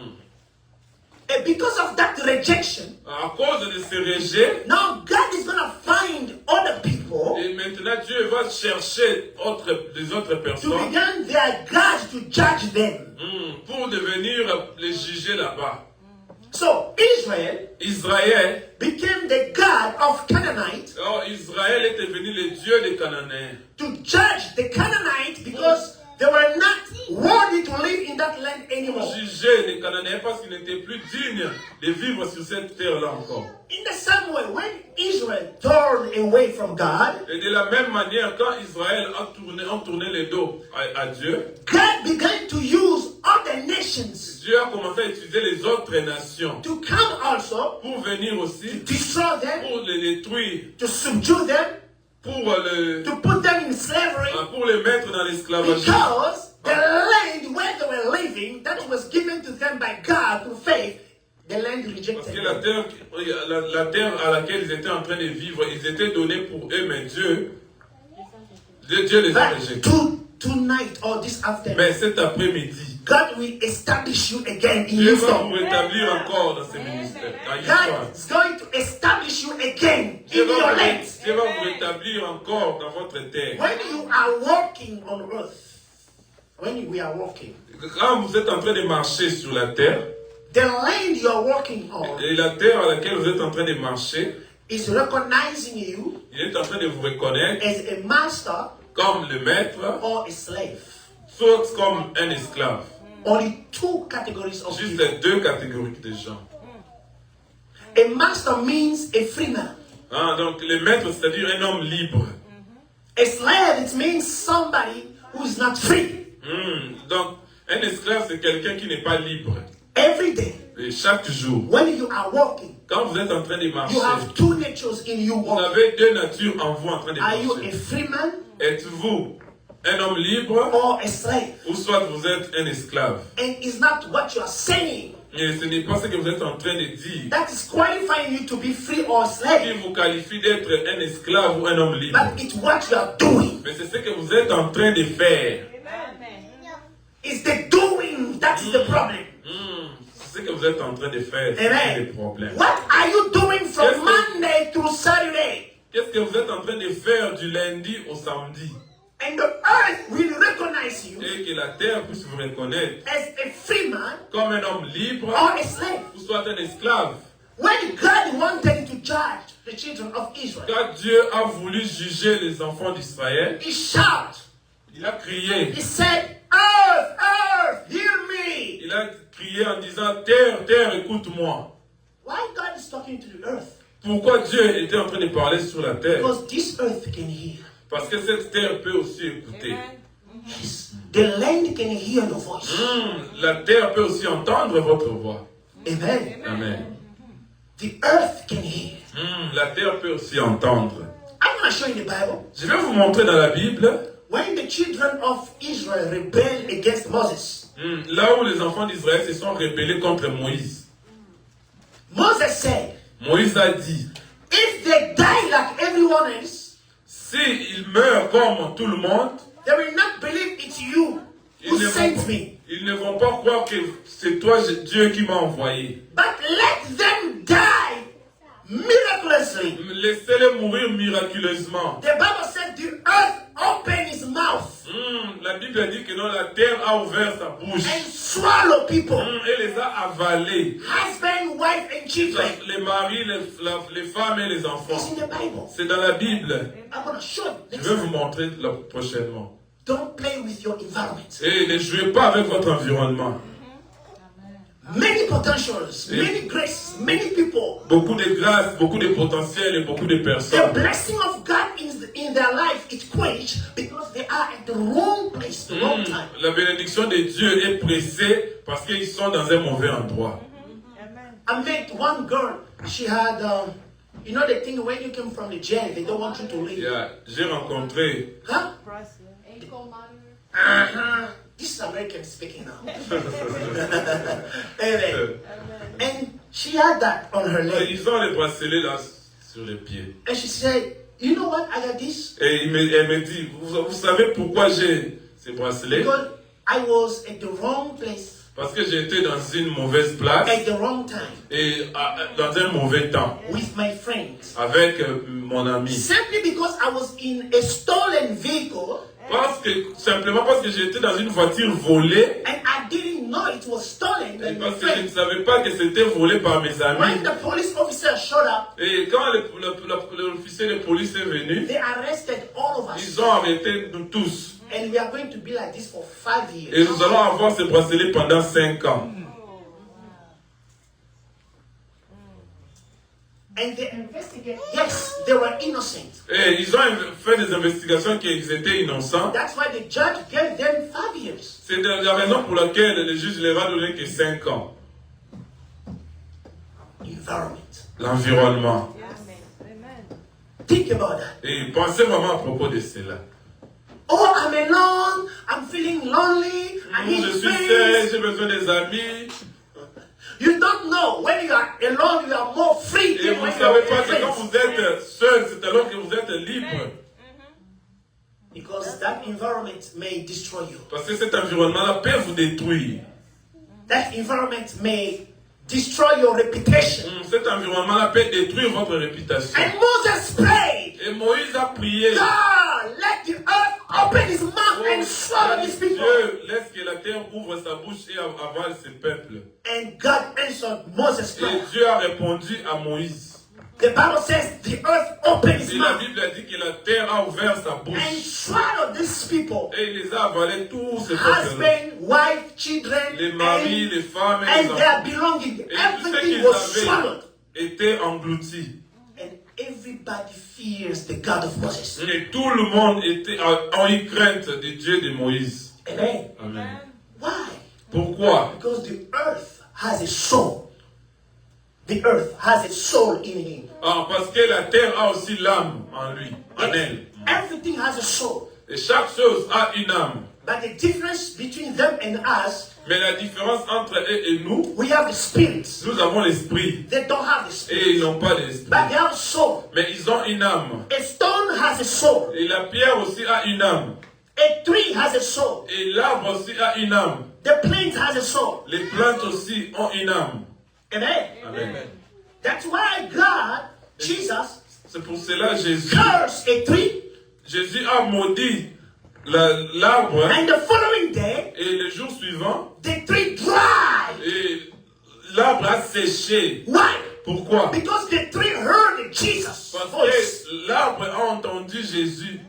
[SPEAKER 2] And because of that rejection,
[SPEAKER 1] À cause de ce rejet,
[SPEAKER 2] now God is going to find other people
[SPEAKER 1] et maintenant Dieu va chercher des autres
[SPEAKER 2] to
[SPEAKER 1] personnes
[SPEAKER 2] begin their God to judge them.
[SPEAKER 1] pour devenir les juger là-bas.
[SPEAKER 2] So Israel
[SPEAKER 1] Israël,
[SPEAKER 2] became the God of Canaanites
[SPEAKER 1] alors Israël est devenu le Dieu des Cananéens.
[SPEAKER 2] to judge the Canaanites because they were not worthy to live in that land
[SPEAKER 1] Pour
[SPEAKER 2] anymore.
[SPEAKER 1] juger les Cananéens parce qu'ils n'étaient plus dignes de vivre sur cette terre-là encore.
[SPEAKER 2] In the same way, when Israel turned away from God,
[SPEAKER 1] Et de la même manière, quand Israël a tourné le dos à Dieu,
[SPEAKER 2] God began to use other nations
[SPEAKER 1] Dieu a commencé à utiliser les autres nations
[SPEAKER 2] to come also
[SPEAKER 1] pour venir aussi,
[SPEAKER 2] destroy them,
[SPEAKER 1] pour les détruire,
[SPEAKER 2] to subdue them,
[SPEAKER 1] pour
[SPEAKER 2] to put them in slavery,
[SPEAKER 1] les mettre dans l'esclavage.
[SPEAKER 2] because the land where they were living, that was given to them by God through faith, the land
[SPEAKER 1] Parce
[SPEAKER 2] rejected
[SPEAKER 1] que
[SPEAKER 2] them.
[SPEAKER 1] la terre à laquelle ils étaient en train de vivre, ils étaient donnés pour eux, mais Dieu les a
[SPEAKER 2] But
[SPEAKER 1] rejetés.
[SPEAKER 2] tonight or this afternoon,
[SPEAKER 1] Mais cet après-midi,
[SPEAKER 2] God will establish you again in
[SPEAKER 1] Dieu
[SPEAKER 2] your
[SPEAKER 1] va vous
[SPEAKER 2] soul.
[SPEAKER 1] rétablir encore dans ce ministère, dans l'histoire.
[SPEAKER 2] God is going to establish you again
[SPEAKER 1] Dieu
[SPEAKER 2] in
[SPEAKER 1] va
[SPEAKER 2] your
[SPEAKER 1] vous-
[SPEAKER 2] land.
[SPEAKER 1] Dieu va vous rétablir encore dans votre terre.
[SPEAKER 2] When you are walking on earth, when we are walking,
[SPEAKER 1] Quand vous êtes en train de marcher sur la terre,
[SPEAKER 2] the land you are walking on
[SPEAKER 1] et la terre à laquelle vous êtes en train de marcher,
[SPEAKER 2] is recognizing you
[SPEAKER 1] il est en train de vous reconnaître
[SPEAKER 2] as a master
[SPEAKER 1] comme le maître,
[SPEAKER 2] or a slave.
[SPEAKER 1] soit comme un esclave.
[SPEAKER 2] Only two categories of
[SPEAKER 1] Juste
[SPEAKER 2] people.
[SPEAKER 1] les deux catégories de gens.
[SPEAKER 2] A master means a free man.
[SPEAKER 1] Donc le maître, c'est-à-dire un homme libre.
[SPEAKER 2] A slave, it means somebody who is not free.
[SPEAKER 1] Donc un esclave, c'est quelqu'un qui n'est pas libre.
[SPEAKER 2] Every day,
[SPEAKER 1] Et chaque jour,
[SPEAKER 2] when you are walking,
[SPEAKER 1] quand vous êtes en train de marcher,
[SPEAKER 2] you have two natures in you
[SPEAKER 1] vous
[SPEAKER 2] walking.
[SPEAKER 1] avez deux natures en vous en train de
[SPEAKER 2] Are you a
[SPEAKER 1] marcher.
[SPEAKER 2] free man
[SPEAKER 1] Êtes-vous un homme libre
[SPEAKER 2] or a slave?
[SPEAKER 1] ou soit vous êtes un esclave?
[SPEAKER 2] And it's not what you are saying
[SPEAKER 1] Et ce n'est pas ce que vous êtes en train de dire
[SPEAKER 2] that is qualifying you to be free or
[SPEAKER 1] qui
[SPEAKER 2] slave,
[SPEAKER 1] vous qualifie d'être un esclave ou un homme libre.
[SPEAKER 2] but it's what you are doing.
[SPEAKER 1] Mais c'est ce que vous êtes en train de faire.
[SPEAKER 2] It's the doing that is the problem.
[SPEAKER 1] C'est ce que vous êtes en train de faire. C'est
[SPEAKER 2] Amen.
[SPEAKER 1] le problème.
[SPEAKER 2] What are you doing from
[SPEAKER 1] Yes, sir.
[SPEAKER 2] Monday to Saturday?
[SPEAKER 1] Qu'est-ce que vous êtes en train de faire du lundi au samedi?
[SPEAKER 2] And the earth will recognize you
[SPEAKER 1] Et que la terre puisse vous reconnaître
[SPEAKER 2] as a free man
[SPEAKER 1] comme un homme libre
[SPEAKER 2] or a slave.
[SPEAKER 1] ou soit un esclave.
[SPEAKER 2] When God wanted to judge the children of Israel,
[SPEAKER 1] Quand Dieu a voulu juger les enfants d'Israël,
[SPEAKER 2] He shouted,
[SPEAKER 1] il a crié.
[SPEAKER 2] He said, Earth, earth, hear me.
[SPEAKER 1] Il a crié en disant, terre, terre, écoute-moi.
[SPEAKER 2] Why God is talking to the earth?
[SPEAKER 1] Pourquoi Dieu était en train de parler sur la terre?
[SPEAKER 2] Because this earth can hear.
[SPEAKER 1] Parce que cette terre peut aussi écouter.
[SPEAKER 2] Yes. The land can hear your voice.
[SPEAKER 1] La terre peut aussi entendre votre voix.
[SPEAKER 2] Amen.
[SPEAKER 1] Amen.
[SPEAKER 2] The earth can hear.
[SPEAKER 1] La terre peut aussi entendre.
[SPEAKER 2] I'm going to show you in the Bible.
[SPEAKER 1] Je vais vous montrer dans la Bible,
[SPEAKER 2] When the children of Israel rebelled against Moses,
[SPEAKER 1] là où les enfants d'Israël se sont rebellés contre Moïse.
[SPEAKER 2] Moses said,
[SPEAKER 1] Moïse a dit,
[SPEAKER 2] if they die like everyone else,
[SPEAKER 1] s'il meurt comme tout le monde,
[SPEAKER 2] they will not believe it's you who sent me.
[SPEAKER 1] ils ne vont pas croire que c'est toi, Dieu, qui m'a envoyé.
[SPEAKER 2] But let them die miraculously.
[SPEAKER 1] Laissez-les mourir miraculeusement.
[SPEAKER 2] The Bible said the earth opened its mouth
[SPEAKER 1] La Bible dit que non, la terre a ouvert sa bouche
[SPEAKER 2] and swallowed people.
[SPEAKER 1] et les a avalés.
[SPEAKER 2] Husband, wife, and children.
[SPEAKER 1] Les maris, les femmes et les enfants.
[SPEAKER 2] It's in the Bible.
[SPEAKER 1] C'est dans la Bible.
[SPEAKER 2] I'm going to show you.
[SPEAKER 1] Je
[SPEAKER 2] Next
[SPEAKER 1] vais
[SPEAKER 2] time.
[SPEAKER 1] vous montrer prochainement.
[SPEAKER 2] Don't play with your environment.
[SPEAKER 1] Et ne jouez pas avec votre environnement.
[SPEAKER 2] Many potentials, many graces, many people.
[SPEAKER 1] Beaucoup de grâce, beaucoup de potentiel et beaucoup de
[SPEAKER 2] The
[SPEAKER 1] personnes.
[SPEAKER 2] blessing of God in their life is quenched because they are at the wrong place, the wrong time.
[SPEAKER 1] La bénédiction de Dieu est pressée parce qu'ils sont dans un mauvais endroit.
[SPEAKER 2] I met one girl. She had, you know, the thing when you come from the jail, they don't want you to leave.
[SPEAKER 1] J'ai rencontré
[SPEAKER 2] Huh? Uh-huh. This is American speaking now. Amen. And she had that on her leg.
[SPEAKER 1] Ils ont les bracelets là sur les pieds.
[SPEAKER 2] And she said, you know what, I got this?
[SPEAKER 1] Et elle me dit, vous savez pourquoi j'ai ces bracelets?
[SPEAKER 2] Because I was at the wrong place
[SPEAKER 1] Parce que j'étais dans une mauvaise place
[SPEAKER 2] at the wrong time
[SPEAKER 1] et dans un mauvais temps
[SPEAKER 2] with my friends.
[SPEAKER 1] avec mon ami.
[SPEAKER 2] Simply because I was in a stolen vehicle
[SPEAKER 1] Simplement parce que j'étais dans une voiture volée
[SPEAKER 2] and I didn't know it was stolen by
[SPEAKER 1] et
[SPEAKER 2] my
[SPEAKER 1] parce que je ne
[SPEAKER 2] friends.
[SPEAKER 1] savais pas que c'était volé par mes
[SPEAKER 2] When
[SPEAKER 1] amis.
[SPEAKER 2] the police officer showed up,
[SPEAKER 1] Et quand l'officier de police est venu,
[SPEAKER 2] they arrested all of us.
[SPEAKER 1] ils ont arrêté nous tous.
[SPEAKER 2] And we are going to be like this for 5 years.
[SPEAKER 1] Et nous allons avoir ces bracelets pendant 5 ans.
[SPEAKER 2] And they investigated. Yes, they were innocent.
[SPEAKER 1] Et ils ont fait des investigations qu'ils étaient innocents.
[SPEAKER 2] That's why the judge gave them 5 years.
[SPEAKER 1] C'est la raison pour laquelle le juge leur a donné que 5 ans.
[SPEAKER 2] Environment.
[SPEAKER 1] L'environnement.
[SPEAKER 2] Think about that.
[SPEAKER 1] Et pensez vraiment à propos de cela.
[SPEAKER 2] Oh, I'm alone. I'm feeling lonely. I need
[SPEAKER 1] Je suis seul,
[SPEAKER 2] friends.
[SPEAKER 1] j'ai besoin des amis.
[SPEAKER 2] You don't know when you are alone, you are more free
[SPEAKER 1] Et
[SPEAKER 2] than
[SPEAKER 1] vous
[SPEAKER 2] when
[SPEAKER 1] ne
[SPEAKER 2] you are
[SPEAKER 1] savez pas
[SPEAKER 2] with
[SPEAKER 1] que quand
[SPEAKER 2] friends.
[SPEAKER 1] vous êtes seul, c'est alors que vous êtes libre.
[SPEAKER 2] Because that environment may destroy you.
[SPEAKER 1] Parce que cet environnement-là peut vous détruire.
[SPEAKER 2] That environment may destroy your reputation.
[SPEAKER 1] Cet environnement-là peut détruire votre réputation.
[SPEAKER 2] And Moses prayed,
[SPEAKER 1] Et Moïse a prié.
[SPEAKER 2] God, let the earth open his mouth and swallow these people.
[SPEAKER 1] Dieu laisse que la terre ouvre sa bouche et avale ses peuples.
[SPEAKER 2] And God answered Moses'
[SPEAKER 1] Et
[SPEAKER 2] prayer.
[SPEAKER 1] Dieu a répondu à Moïse.
[SPEAKER 2] The Bible says the earth opened its
[SPEAKER 1] Et la
[SPEAKER 2] mouth
[SPEAKER 1] Bible a dit que la terre a ouvert sa
[SPEAKER 2] and
[SPEAKER 1] bouche.
[SPEAKER 2] swallowed these people.
[SPEAKER 1] Et il les a avalés tous ces peuples.
[SPEAKER 2] Husband, wife, children,
[SPEAKER 1] Les maris, les femmes et les
[SPEAKER 2] and their
[SPEAKER 1] enfants.
[SPEAKER 2] belonging.
[SPEAKER 1] Et tout ce
[SPEAKER 2] Everything
[SPEAKER 1] qu'ils
[SPEAKER 2] was
[SPEAKER 1] avaient
[SPEAKER 2] swallowed.
[SPEAKER 1] était englouti.
[SPEAKER 2] And everybody fears the God of Moses.
[SPEAKER 1] Et tout le monde a eu crainte du Dieu de Moïse.
[SPEAKER 2] Amen.
[SPEAKER 1] Amen.
[SPEAKER 2] Why?
[SPEAKER 1] Pourquoi?
[SPEAKER 2] Because the earth has a soul. The earth has a soul in him.
[SPEAKER 1] Parce que la terre a aussi l'âme en lui, en elle.
[SPEAKER 2] Everything has a soul.
[SPEAKER 1] Et chaque chose a une âme.
[SPEAKER 2] But the difference between them and us,
[SPEAKER 1] Mais la différence entre eux et nous,
[SPEAKER 2] we have the spirit.
[SPEAKER 1] nous avons l'esprit.
[SPEAKER 2] They don't have the
[SPEAKER 1] Et
[SPEAKER 2] spirit.
[SPEAKER 1] ils n'ont pas d'esprit.
[SPEAKER 2] But they have a soul.
[SPEAKER 1] Mais ils ont une âme.
[SPEAKER 2] A stone has a soul.
[SPEAKER 1] Et la pierre aussi a une âme.
[SPEAKER 2] A tree has a soul.
[SPEAKER 1] Et l'arbre aussi a une âme.
[SPEAKER 2] The plant has a soul.
[SPEAKER 1] Les plantes aussi ont une âme.
[SPEAKER 2] Amen.
[SPEAKER 1] Amen.
[SPEAKER 2] That's why God, Jesus,
[SPEAKER 1] C'est pour cela Jésus,
[SPEAKER 2] cursed a tree.
[SPEAKER 1] Jésus a maudit l'arbre.
[SPEAKER 2] And the following day,
[SPEAKER 1] Et le jour suivant,
[SPEAKER 2] the tree dried.
[SPEAKER 1] et l'arbre a séché.
[SPEAKER 2] Why?
[SPEAKER 1] Pourquoi?
[SPEAKER 2] Because the tree heard Jesus'
[SPEAKER 1] Parce
[SPEAKER 2] voice.
[SPEAKER 1] que l'arbre a entendu Jésus.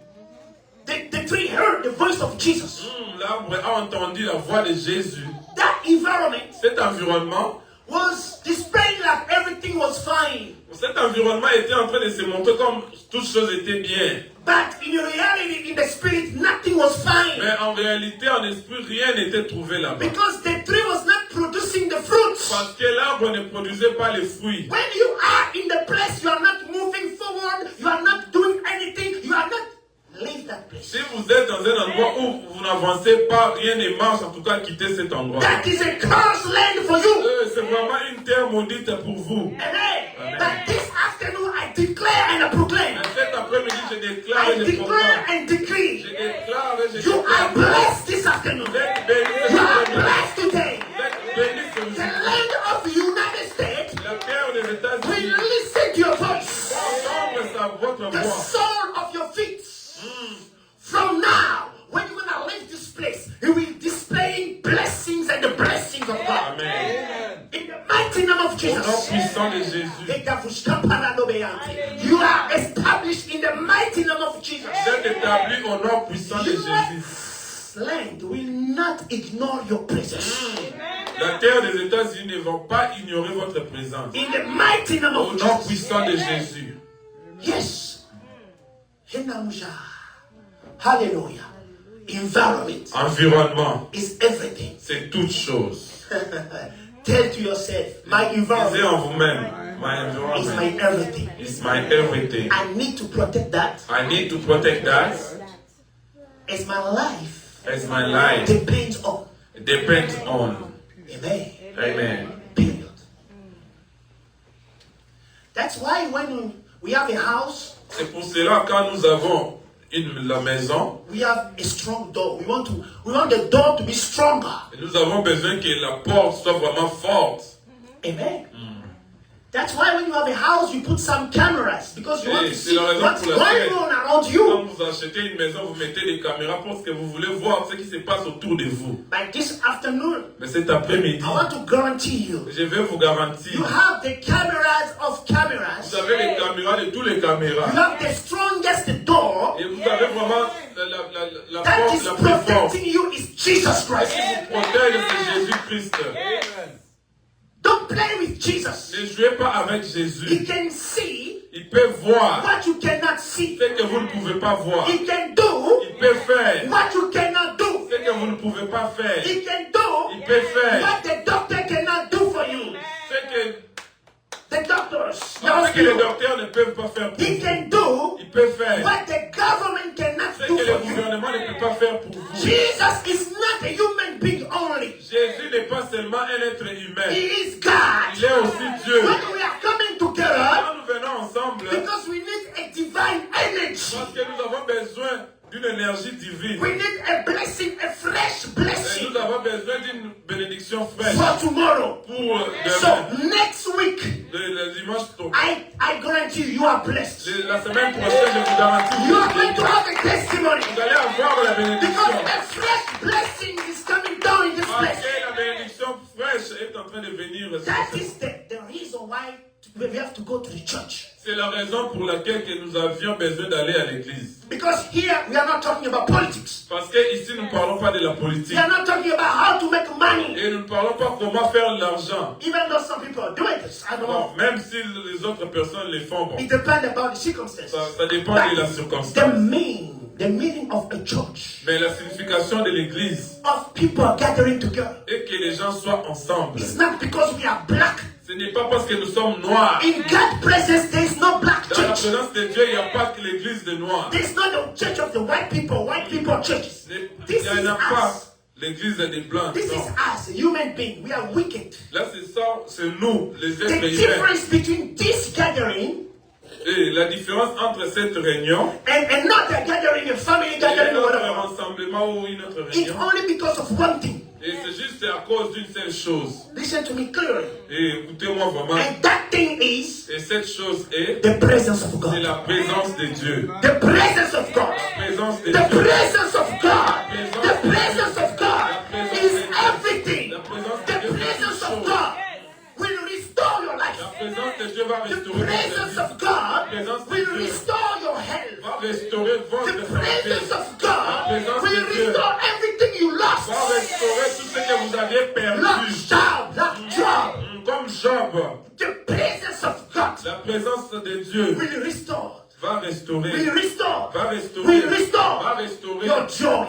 [SPEAKER 2] The tree heard the voice of Jesus.
[SPEAKER 1] L'arbre a entendu la voix de Jésus.
[SPEAKER 2] That environment
[SPEAKER 1] Cet environnement,
[SPEAKER 2] was displaying like everything was fine.
[SPEAKER 1] cet environnement était en train de se montrer comme toutes choses étaient bien.
[SPEAKER 2] But in reality, in the spirit, nothing was fine.
[SPEAKER 1] Mais en réalité, en esprit, rien n'était trouvé là-bas.
[SPEAKER 2] Because the tree was not producing the fruits.
[SPEAKER 1] Parce que l'arbre ne produisait pas les fruits.
[SPEAKER 2] When you are in the place, you are not moving forward, you are not doing anything, you are not. Leave that place.
[SPEAKER 1] Si vous êtes dans un endroit où vous n'avancez pas, rien ne marche, en tout cas, quittez cet endroit.
[SPEAKER 2] That is a cursed land for you.
[SPEAKER 1] C'est vraiment une terre maudite pour vous.
[SPEAKER 2] Amen. But this afternoon, I declare and I proclaim
[SPEAKER 1] Cet après-midi, je déclare
[SPEAKER 2] I
[SPEAKER 1] et je
[SPEAKER 2] declare
[SPEAKER 1] proclame.
[SPEAKER 2] and
[SPEAKER 1] Je
[SPEAKER 2] decree.
[SPEAKER 1] déclare et je
[SPEAKER 2] You are
[SPEAKER 1] déclare.
[SPEAKER 2] blessed this afternoon.
[SPEAKER 1] Vous êtes bénis
[SPEAKER 2] You are
[SPEAKER 1] cette nuit.
[SPEAKER 2] blessed today.
[SPEAKER 1] Vous êtes bénis ce
[SPEAKER 2] The
[SPEAKER 1] jour.
[SPEAKER 2] land of the United States
[SPEAKER 1] La terre des
[SPEAKER 2] will
[SPEAKER 1] États-Unis.
[SPEAKER 2] listen to your voice.
[SPEAKER 1] Entendre votre
[SPEAKER 2] The
[SPEAKER 1] voix.
[SPEAKER 2] sole of your feet. From now, when you're gonna leave this place, you will display blessings and the blessings of God.
[SPEAKER 1] Amen.
[SPEAKER 2] In the mighty name of
[SPEAKER 1] Au nom
[SPEAKER 2] Jesus.
[SPEAKER 1] puissant de Jésus.
[SPEAKER 2] You are established in the mighty name of Jesus.
[SPEAKER 1] Vous êtes établis au nom puissant de Jésus.
[SPEAKER 2] US land will not ignore your presence.
[SPEAKER 1] La terre des États-Unis ne va pas ignorer votre présence.
[SPEAKER 2] In the mighty name
[SPEAKER 1] Au
[SPEAKER 2] of
[SPEAKER 1] nom
[SPEAKER 2] Jesus.
[SPEAKER 1] puissant de Jésus.
[SPEAKER 2] Yes. Henamusha. Hallelujah. Environment
[SPEAKER 1] Environnement,
[SPEAKER 2] is everything.
[SPEAKER 1] c'est toute chose.
[SPEAKER 2] Tell to yourself, my
[SPEAKER 1] Disez
[SPEAKER 2] environment
[SPEAKER 1] en vous-même, my
[SPEAKER 2] is
[SPEAKER 1] environment
[SPEAKER 2] my everything.
[SPEAKER 1] is my everything.
[SPEAKER 2] I need to protect that
[SPEAKER 1] I need to protect that
[SPEAKER 2] as my life
[SPEAKER 1] as my life
[SPEAKER 2] depends on.
[SPEAKER 1] depends on.
[SPEAKER 2] Amen.
[SPEAKER 1] Amen.
[SPEAKER 2] Period. That's why when we have a house,
[SPEAKER 1] C'est pour cela quand nous avons la maison,
[SPEAKER 2] we have a strong door. We want the door to be stronger.
[SPEAKER 1] nous avons besoin que la porte soit vraiment forte.
[SPEAKER 2] Amen. That's why when you have a house, you put some cameras because you want to
[SPEAKER 1] C'est
[SPEAKER 2] see
[SPEAKER 1] la raison
[SPEAKER 2] what's
[SPEAKER 1] pour
[SPEAKER 2] going
[SPEAKER 1] laquelle
[SPEAKER 2] on around
[SPEAKER 1] quand
[SPEAKER 2] you.
[SPEAKER 1] vous achetez une maison, vous mettez des caméras parce que vous voulez voir ce qui se passe autour de vous.
[SPEAKER 2] Like this afternoon,
[SPEAKER 1] Mais cet après-midi,
[SPEAKER 2] I want to guarantee you,
[SPEAKER 1] je vais vous garantir,
[SPEAKER 2] you have the cameras of cameras.
[SPEAKER 1] vous avez les caméras de tous les
[SPEAKER 2] You
[SPEAKER 1] caméras.
[SPEAKER 2] have the strongest door
[SPEAKER 1] Et vous avez vraiment la
[SPEAKER 2] that
[SPEAKER 1] porte
[SPEAKER 2] is
[SPEAKER 1] la plus forte.
[SPEAKER 2] protecting you is Jesus
[SPEAKER 1] Ce
[SPEAKER 2] Christ.
[SPEAKER 1] qui vous protège, c'est Jésus-Christ.
[SPEAKER 2] Don't play with Jesus.
[SPEAKER 1] Ne jouez pas avec
[SPEAKER 2] He
[SPEAKER 1] Jésus.
[SPEAKER 2] can see
[SPEAKER 1] Il peut voir
[SPEAKER 2] what you cannot see.
[SPEAKER 1] ce que vous ne pouvez pas voir.
[SPEAKER 2] He can do
[SPEAKER 1] Il peut faire
[SPEAKER 2] what you cannot do.
[SPEAKER 1] ce que vous ne pouvez pas faire.
[SPEAKER 2] He can do
[SPEAKER 1] Il peut faire
[SPEAKER 2] what the doctor cannot do for you.
[SPEAKER 1] ce que,
[SPEAKER 2] The doctors, the
[SPEAKER 1] ce que les
[SPEAKER 2] hospital.
[SPEAKER 1] docteurs ne peuvent pas faire pour
[SPEAKER 2] He
[SPEAKER 1] vous.
[SPEAKER 2] can do
[SPEAKER 1] Il peut faire
[SPEAKER 2] what the government cannot
[SPEAKER 1] ce
[SPEAKER 2] do
[SPEAKER 1] que le
[SPEAKER 2] for you.
[SPEAKER 1] gouvernement ne peut pas faire pour vous.
[SPEAKER 2] Jesus is not a human being only.
[SPEAKER 1] Jésus n'est pas seulement un être humain.
[SPEAKER 2] He is God.
[SPEAKER 1] Il est aussi Dieu.
[SPEAKER 2] When we are coming together,
[SPEAKER 1] Quand nous venons ensemble,
[SPEAKER 2] because we need a divine energy,
[SPEAKER 1] parce que nous avons besoin d'une énergie divine.
[SPEAKER 2] we need a blessing, a fresh
[SPEAKER 1] Et
[SPEAKER 2] blessing
[SPEAKER 1] nous avons besoin d'une bénédiction fraîche
[SPEAKER 2] for tomorrow.
[SPEAKER 1] pour
[SPEAKER 2] So
[SPEAKER 1] demain.
[SPEAKER 2] next week,
[SPEAKER 1] Le dimanche,
[SPEAKER 2] I guarantee you are blessed.
[SPEAKER 1] la semaine prochaine, je vous garantis,
[SPEAKER 2] You are going to have a testimony
[SPEAKER 1] vous allez avoir la
[SPEAKER 2] because
[SPEAKER 1] bénédiction.
[SPEAKER 2] a fresh blessing is coming down in this
[SPEAKER 1] Parce
[SPEAKER 2] place.
[SPEAKER 1] que la bénédiction fraîche est en train de venir.
[SPEAKER 2] That is the reason why we have to go to the church.
[SPEAKER 1] C'est la raison pour laquelle que nous avions besoin d'aller à l'église.
[SPEAKER 2] Because here we are not talking about politics.
[SPEAKER 1] Parce que ici, nous ne parlons pas de la politique.
[SPEAKER 2] We are not talking about how to make money.
[SPEAKER 1] Et nous ne parlons pas comment faire de l'argent.
[SPEAKER 2] Even though some people are doing this, I don't know.
[SPEAKER 1] Alors, même si les autres personnes le font, bon,
[SPEAKER 2] It depends about the circumstances.
[SPEAKER 1] ça dépend de la
[SPEAKER 2] The
[SPEAKER 1] circonstance.
[SPEAKER 2] meaning of a church,
[SPEAKER 1] Mais la signification de l'église
[SPEAKER 2] of people gathering together,
[SPEAKER 1] est que les gens soient ensemble.
[SPEAKER 2] it's not because we are black.
[SPEAKER 1] Ce n'est pas parce que nous sommes noirs.
[SPEAKER 2] In God's presence, there is no black
[SPEAKER 1] Dans la
[SPEAKER 2] church.
[SPEAKER 1] présence de Dieu, il n'y a pas que l'église des noirs.
[SPEAKER 2] There is not the church of the white people churches.
[SPEAKER 1] Il
[SPEAKER 2] This
[SPEAKER 1] n'y
[SPEAKER 2] is
[SPEAKER 1] en a pas
[SPEAKER 2] us.
[SPEAKER 1] l'église des blancs.
[SPEAKER 2] This
[SPEAKER 1] Non.
[SPEAKER 2] is us, human beings. We are wicked.
[SPEAKER 1] Là, c'est ça, c'est nous, les
[SPEAKER 2] The
[SPEAKER 1] êtres humains.
[SPEAKER 2] difference between this gathering
[SPEAKER 1] Et la différence entre cette réunion
[SPEAKER 2] and another gathering, a family
[SPEAKER 1] et
[SPEAKER 2] gathering, or
[SPEAKER 1] notre
[SPEAKER 2] whatever,
[SPEAKER 1] rassemblement ou une autre
[SPEAKER 2] it's
[SPEAKER 1] réunion,
[SPEAKER 2] only because of one thing.
[SPEAKER 1] et c'est juste à cause d'une seule chose.
[SPEAKER 2] Listen to me clearly.
[SPEAKER 1] Et écoutez-moi vraiment.
[SPEAKER 2] And that thing is
[SPEAKER 1] Et cette chose est,
[SPEAKER 2] the presence of
[SPEAKER 1] c'est
[SPEAKER 2] God.
[SPEAKER 1] la présence de Dieu.
[SPEAKER 2] The presence of God.
[SPEAKER 1] La présence de
[SPEAKER 2] The
[SPEAKER 1] Dieu.
[SPEAKER 2] presence of God. The presence of God is everything. The presence of God will restore your
[SPEAKER 1] La
[SPEAKER 2] life.
[SPEAKER 1] présence de Dieu va
[SPEAKER 2] The
[SPEAKER 1] restaurer
[SPEAKER 2] presence
[SPEAKER 1] votre
[SPEAKER 2] of
[SPEAKER 1] vie.
[SPEAKER 2] God will restore your health.
[SPEAKER 1] Va restaurer votre
[SPEAKER 2] The
[SPEAKER 1] santé.
[SPEAKER 2] presence of God will restore everything you
[SPEAKER 1] Va
[SPEAKER 2] lost.
[SPEAKER 1] restaurer tout ce que vous aviez perdu.
[SPEAKER 2] Lost job, lost job.
[SPEAKER 1] Comme Job,
[SPEAKER 2] The presence of God
[SPEAKER 1] la présence de Dieu
[SPEAKER 2] will restore.
[SPEAKER 1] va restaurer.
[SPEAKER 2] Will restore.
[SPEAKER 1] Va restaurer.
[SPEAKER 2] Will restore
[SPEAKER 1] Va restaurer
[SPEAKER 2] your joy.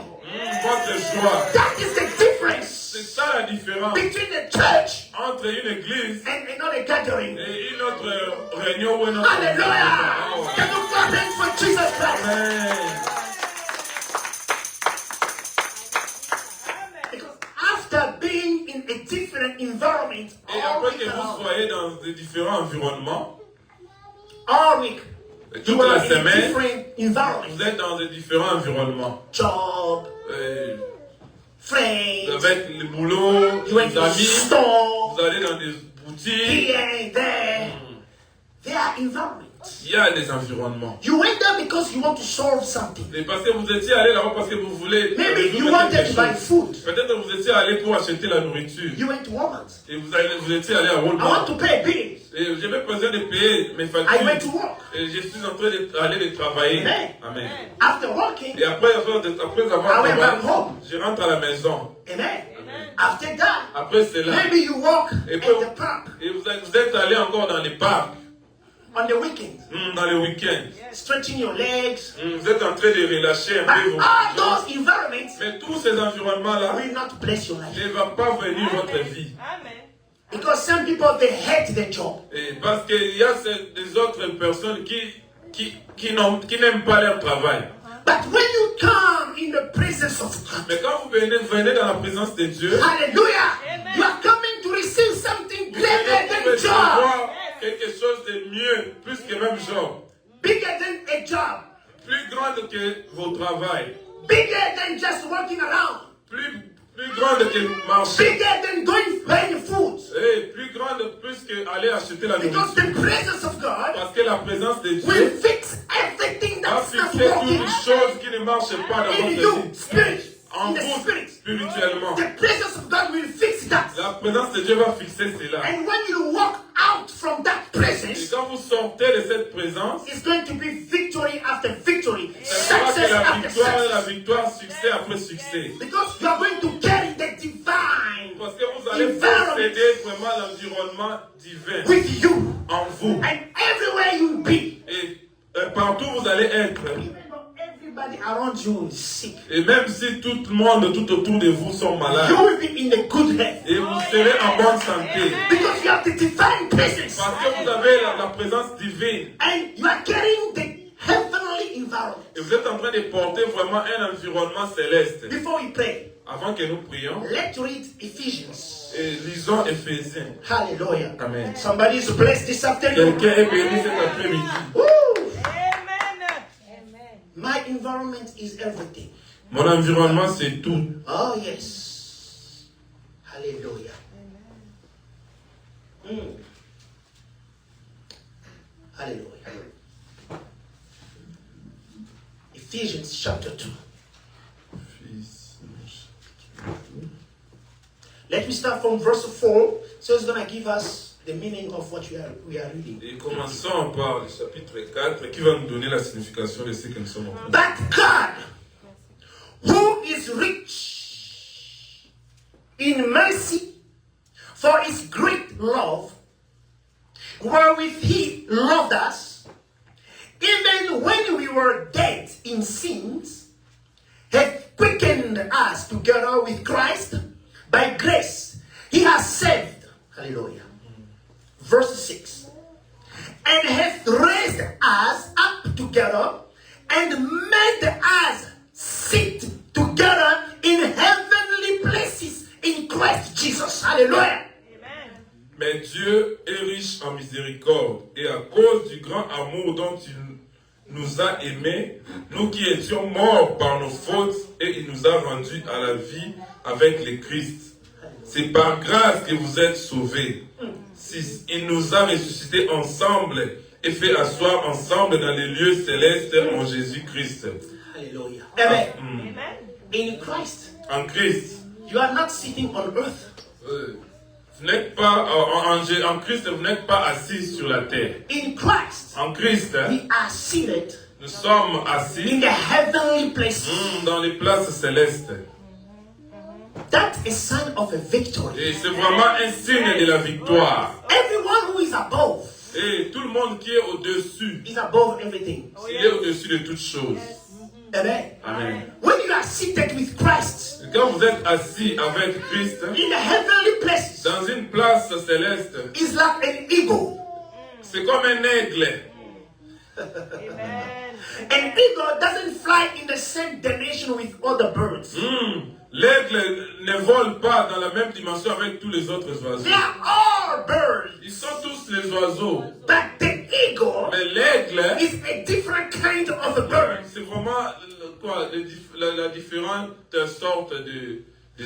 [SPEAKER 1] votre joie.
[SPEAKER 2] That is the
[SPEAKER 1] C'est
[SPEAKER 2] difference
[SPEAKER 1] ça la différence
[SPEAKER 2] between the church
[SPEAKER 1] entre une église
[SPEAKER 2] and another gathering.
[SPEAKER 1] et une autre réunion ou une autre
[SPEAKER 2] Hallelujah!
[SPEAKER 1] Oh.
[SPEAKER 2] Can you clap hands for Jesus Christ?
[SPEAKER 1] Amen.
[SPEAKER 2] Because after being in a different environment
[SPEAKER 1] Et après que vous soyez dans des différents environnements,
[SPEAKER 2] all week,
[SPEAKER 1] toute
[SPEAKER 2] you are
[SPEAKER 1] la
[SPEAKER 2] in a
[SPEAKER 1] semaine,
[SPEAKER 2] different environments.
[SPEAKER 1] Vous êtes dans des différents environnements.
[SPEAKER 2] Job,
[SPEAKER 1] Vous
[SPEAKER 2] friends,
[SPEAKER 1] avez le boulot,
[SPEAKER 2] you went
[SPEAKER 1] des
[SPEAKER 2] to the
[SPEAKER 1] amis,
[SPEAKER 2] store,
[SPEAKER 1] vous allez dans des boutiques.
[SPEAKER 2] here and there. There are environments.
[SPEAKER 1] Il y a des environnements.
[SPEAKER 2] You went there because you want to solve something.
[SPEAKER 1] Et parce que vous étiez allé là-bas parce que vous voulez.
[SPEAKER 2] Maybe you
[SPEAKER 1] résoudre
[SPEAKER 2] wanted
[SPEAKER 1] quelque
[SPEAKER 2] to buy
[SPEAKER 1] chose.
[SPEAKER 2] food.
[SPEAKER 1] Peut-être que vous étiez allé pour acheter la nourriture.
[SPEAKER 2] You went to Walmart.
[SPEAKER 1] Et vous étiez allé à
[SPEAKER 2] I want
[SPEAKER 1] Walmart.
[SPEAKER 2] to pay bills.
[SPEAKER 1] Et j'avais besoin de payer mes
[SPEAKER 2] I
[SPEAKER 1] factures.
[SPEAKER 2] went to work.
[SPEAKER 1] Et je suis en train d'aller travailler.
[SPEAKER 2] Amen.
[SPEAKER 1] Amen.
[SPEAKER 2] After working,
[SPEAKER 1] Et après avoir
[SPEAKER 2] I
[SPEAKER 1] travaillé,
[SPEAKER 2] went back home.
[SPEAKER 1] je rentre à la maison.
[SPEAKER 2] Amen. After that,
[SPEAKER 1] Après cela,
[SPEAKER 2] maybe you walk
[SPEAKER 1] et
[SPEAKER 2] at
[SPEAKER 1] puis,
[SPEAKER 2] the park
[SPEAKER 1] et vous êtes allé encore dans les parcs,
[SPEAKER 2] on the weekends,
[SPEAKER 1] dans les week-ends.
[SPEAKER 2] stretching your legs.
[SPEAKER 1] Vous êtes en train de relâcher un peu
[SPEAKER 2] But
[SPEAKER 1] vos
[SPEAKER 2] all
[SPEAKER 1] jambes.
[SPEAKER 2] those environments
[SPEAKER 1] Mais tous ces environnements-là
[SPEAKER 2] will not bless your life.
[SPEAKER 1] ne vont pas venir votre vie.
[SPEAKER 3] Amen.
[SPEAKER 2] Because some people, they hate their job.
[SPEAKER 1] Et parce qu'il y a des autres personnes qui n'aiment pas leur travail.
[SPEAKER 2] But when you come in the presence of God,
[SPEAKER 1] Mais quand vous venez dans la présence de Dieu,
[SPEAKER 2] hallelujah,
[SPEAKER 3] Amen.
[SPEAKER 2] you are coming to receive something
[SPEAKER 1] vous
[SPEAKER 2] greater than
[SPEAKER 1] pouvez
[SPEAKER 2] job,
[SPEAKER 1] avoir quelque chose de mieux, plus que même genre,
[SPEAKER 2] bigger than a job,
[SPEAKER 1] plus grande que vos travail,
[SPEAKER 2] bigger than just walking around,
[SPEAKER 1] plus grande que marcher,
[SPEAKER 2] bigger than going buying food.
[SPEAKER 1] et plus grande plus que aller acheter la
[SPEAKER 2] Because
[SPEAKER 1] nourriture.
[SPEAKER 2] the presence of God
[SPEAKER 1] Parce que la présence de
[SPEAKER 2] will
[SPEAKER 1] Dieu
[SPEAKER 2] fix everything
[SPEAKER 1] va
[SPEAKER 2] that's not
[SPEAKER 1] fixer
[SPEAKER 2] working
[SPEAKER 1] toutes les choses qui ne marchent pas dans
[SPEAKER 2] in
[SPEAKER 1] votre
[SPEAKER 2] you,
[SPEAKER 1] vie.
[SPEAKER 2] spirit,
[SPEAKER 1] En
[SPEAKER 2] in the
[SPEAKER 1] vous,
[SPEAKER 2] spirit.
[SPEAKER 1] spirituellement.
[SPEAKER 2] The presence of God will fix that.
[SPEAKER 1] La présence de Dieu va fixer cela.
[SPEAKER 2] And when you walk out from that
[SPEAKER 1] Et
[SPEAKER 2] presence,
[SPEAKER 1] quand vous sortez de cette présence,
[SPEAKER 2] it's going to be victory after victory,
[SPEAKER 1] ça sera
[SPEAKER 2] success
[SPEAKER 1] que la
[SPEAKER 2] after
[SPEAKER 1] victoire,
[SPEAKER 2] success.
[SPEAKER 1] succès après succès.
[SPEAKER 2] Because you are going to carry the divine
[SPEAKER 1] Parce que vous allez posséder vraiment l'environnement divin
[SPEAKER 2] with you.
[SPEAKER 1] en vous.
[SPEAKER 2] And everywhere you be,
[SPEAKER 1] Et partout vous allez être.
[SPEAKER 2] even though everybody around you is sick,
[SPEAKER 1] Et même si tout le monde tout autour de vous sont malades,
[SPEAKER 2] you will be in a good health.
[SPEAKER 1] et vous serez en bonne santé.
[SPEAKER 2] Because you have the divine presence.
[SPEAKER 1] Parce que vous avez la présence divine.
[SPEAKER 2] And you are carrying the heavenly environment.
[SPEAKER 1] Et vous êtes en train de porter vraiment un environnement céleste.
[SPEAKER 2] Before we pray,
[SPEAKER 1] Avant que nous prions,
[SPEAKER 2] let's read Ephesians.
[SPEAKER 1] et lisons Éphésiens.
[SPEAKER 2] Hallelujah.
[SPEAKER 1] Amen.
[SPEAKER 2] Somebody is blessed this afternoon.
[SPEAKER 1] Quelqu'un est béni cet après-midi.
[SPEAKER 2] Woo!
[SPEAKER 3] Amen. Amen.
[SPEAKER 2] My environment is everything.
[SPEAKER 1] Mon environnement, c'est tout.
[SPEAKER 2] Oh, yes. Hallelujah. Hallelujah. Ephesians chapter 2. Let me start from verse 4. So it's going to give us the meaning of what we are reading.
[SPEAKER 1] Et commençons par le chapitre 4 qui va nous donner la signification de ce que nous sommes en train de
[SPEAKER 2] But God, who is rich in mercy, for his great love, wherewith he loved us, even when we were dead in sins, hath quickened us together with Christ. By grace, he has saved. Hallelujah. Verse 6. And hath raised us up together and made us sit together in heavenly places in Christ Jesus. Hallelujah.
[SPEAKER 3] Amen.
[SPEAKER 1] Mais Dieu est riche en miséricorde, et à cause du grand amour dont il nous a aimés, nous qui étions morts par nos fautes, et il nous a rendus à la vie avec le Christ. C'est par grâce que vous êtes sauvés. 6. Il nous a ressuscités ensemble et fait asseoir ensemble dans les lieux célestes en Jésus-Christ.
[SPEAKER 2] Hallelujah. Amen.
[SPEAKER 3] Amen.
[SPEAKER 2] In Christ,
[SPEAKER 1] En Christ.
[SPEAKER 2] you are not sitting on earth.
[SPEAKER 1] Vous n'êtes pas, en Christ, vous n'êtes pas assis sur la terre.
[SPEAKER 2] In Christ,
[SPEAKER 1] En Christ,
[SPEAKER 2] we are seated
[SPEAKER 1] nous sommes
[SPEAKER 2] in
[SPEAKER 1] assis
[SPEAKER 2] the heavenly places.
[SPEAKER 1] dans les places célestes.
[SPEAKER 2] That's a sign of a victory.
[SPEAKER 1] Et c'est vraiment un signe de la victoire.
[SPEAKER 2] Everyone who is above
[SPEAKER 1] Et tout le monde qui est au-dessus,
[SPEAKER 2] is above everything.
[SPEAKER 1] il est au-dessus de toutes choses.
[SPEAKER 2] Amen.
[SPEAKER 1] Amen.
[SPEAKER 2] When you are seated with Christ
[SPEAKER 1] Et quand vous êtes assis avec Christ,
[SPEAKER 2] in the heavenly places,
[SPEAKER 1] dans une place céleste,
[SPEAKER 2] it's like an eagle.
[SPEAKER 1] c'est comme un aigle.
[SPEAKER 3] Amen.
[SPEAKER 2] An eagle doesn't fly in the same dimension with other birds.
[SPEAKER 1] L'aigle ne vole pas dans la même dimension avec tous les autres oiseaux.
[SPEAKER 2] They are all birds.
[SPEAKER 1] Ils sont tous les oiseaux.
[SPEAKER 2] But the eagle
[SPEAKER 1] Mais l'aigle,
[SPEAKER 2] is a different kind of a bird.
[SPEAKER 1] c'est vraiment quoi, la différente sorte des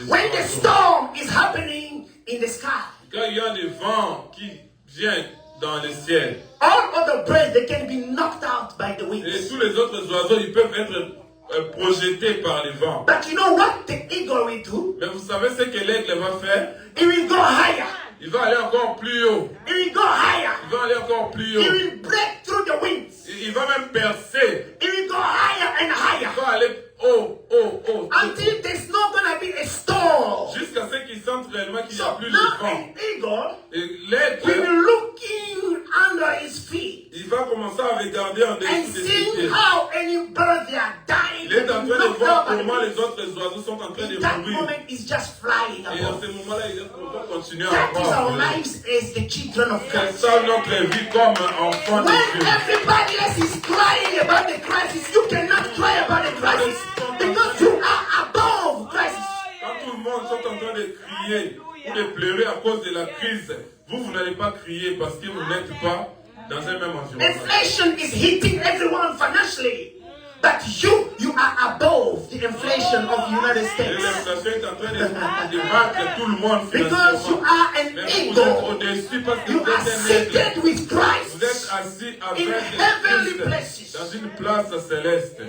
[SPEAKER 2] When the
[SPEAKER 1] oiseaux.
[SPEAKER 2] storm is happening in the sky,
[SPEAKER 1] Quand il y a des vents qui viennent dans le ciel,
[SPEAKER 2] all other birds, they can be knocked out by the
[SPEAKER 1] et
[SPEAKER 2] winds.
[SPEAKER 1] tous les autres oiseaux, ils peuvent être projetés par les vents.
[SPEAKER 2] But you know what the eagle will do?
[SPEAKER 1] Mais vous savez ce que l'aigle va faire?
[SPEAKER 2] It will go higher.
[SPEAKER 1] Il va aller encore plus haut.
[SPEAKER 2] It will go higher.
[SPEAKER 1] Il va aller encore plus
[SPEAKER 2] It
[SPEAKER 1] haut.
[SPEAKER 2] will break through the winds.
[SPEAKER 1] Il va même percer.
[SPEAKER 2] It will go higher and
[SPEAKER 1] Il
[SPEAKER 2] higher
[SPEAKER 1] va aller haut, haut, haut.
[SPEAKER 2] until there's not going to be a storm.
[SPEAKER 1] Jusqu'à ce qu'il sente réellement qu'il n'y a
[SPEAKER 2] So
[SPEAKER 1] plus
[SPEAKER 2] now
[SPEAKER 1] de vent.
[SPEAKER 2] an eagle
[SPEAKER 1] Et
[SPEAKER 2] will
[SPEAKER 1] l'aigle,
[SPEAKER 2] be looking under his feet
[SPEAKER 1] il va commencer à regarder en
[SPEAKER 2] and
[SPEAKER 1] dessous de ses
[SPEAKER 2] seeing
[SPEAKER 1] pieds.
[SPEAKER 2] how any bird they are dying.
[SPEAKER 1] Il est en train de
[SPEAKER 2] knocked
[SPEAKER 1] voir
[SPEAKER 2] out by the
[SPEAKER 1] comment
[SPEAKER 2] winds.
[SPEAKER 1] les autres oiseaux sont en train de
[SPEAKER 2] In that
[SPEAKER 1] mourir.
[SPEAKER 2] moment, it's just flying
[SPEAKER 1] Et dans
[SPEAKER 2] above.
[SPEAKER 1] ce moment-là, il va continuer à
[SPEAKER 2] That is
[SPEAKER 1] voir.
[SPEAKER 2] our lives as the children of
[SPEAKER 1] C'est
[SPEAKER 2] God.
[SPEAKER 1] ça notre vie comme enfant de
[SPEAKER 2] When
[SPEAKER 1] Dieu.
[SPEAKER 2] everybody else is crying about the crisis, you cannot cry about the crisis because you are above crisis.
[SPEAKER 1] Quand tout le monde est en train de crier ou de pleurer à cause de la crise, vous n'allez pas crier parce que vous n'êtes pas dans un même environnement.
[SPEAKER 2] Inflation is hitting everyone financially, but you are above the inflation of the United
[SPEAKER 1] Et
[SPEAKER 2] States
[SPEAKER 1] l'inflation est en train de battre tout le monde
[SPEAKER 2] because you
[SPEAKER 1] financièrement.
[SPEAKER 2] are an
[SPEAKER 1] Mais vous êtes
[SPEAKER 2] eagle.
[SPEAKER 1] au-dessus parce que
[SPEAKER 2] You
[SPEAKER 1] vous
[SPEAKER 2] are
[SPEAKER 1] êtes un aigle.
[SPEAKER 2] seated with
[SPEAKER 1] Vous êtes
[SPEAKER 2] Christ.
[SPEAKER 1] assis avec
[SPEAKER 2] In heavenly
[SPEAKER 1] Christ
[SPEAKER 2] places.
[SPEAKER 1] dans une place céleste.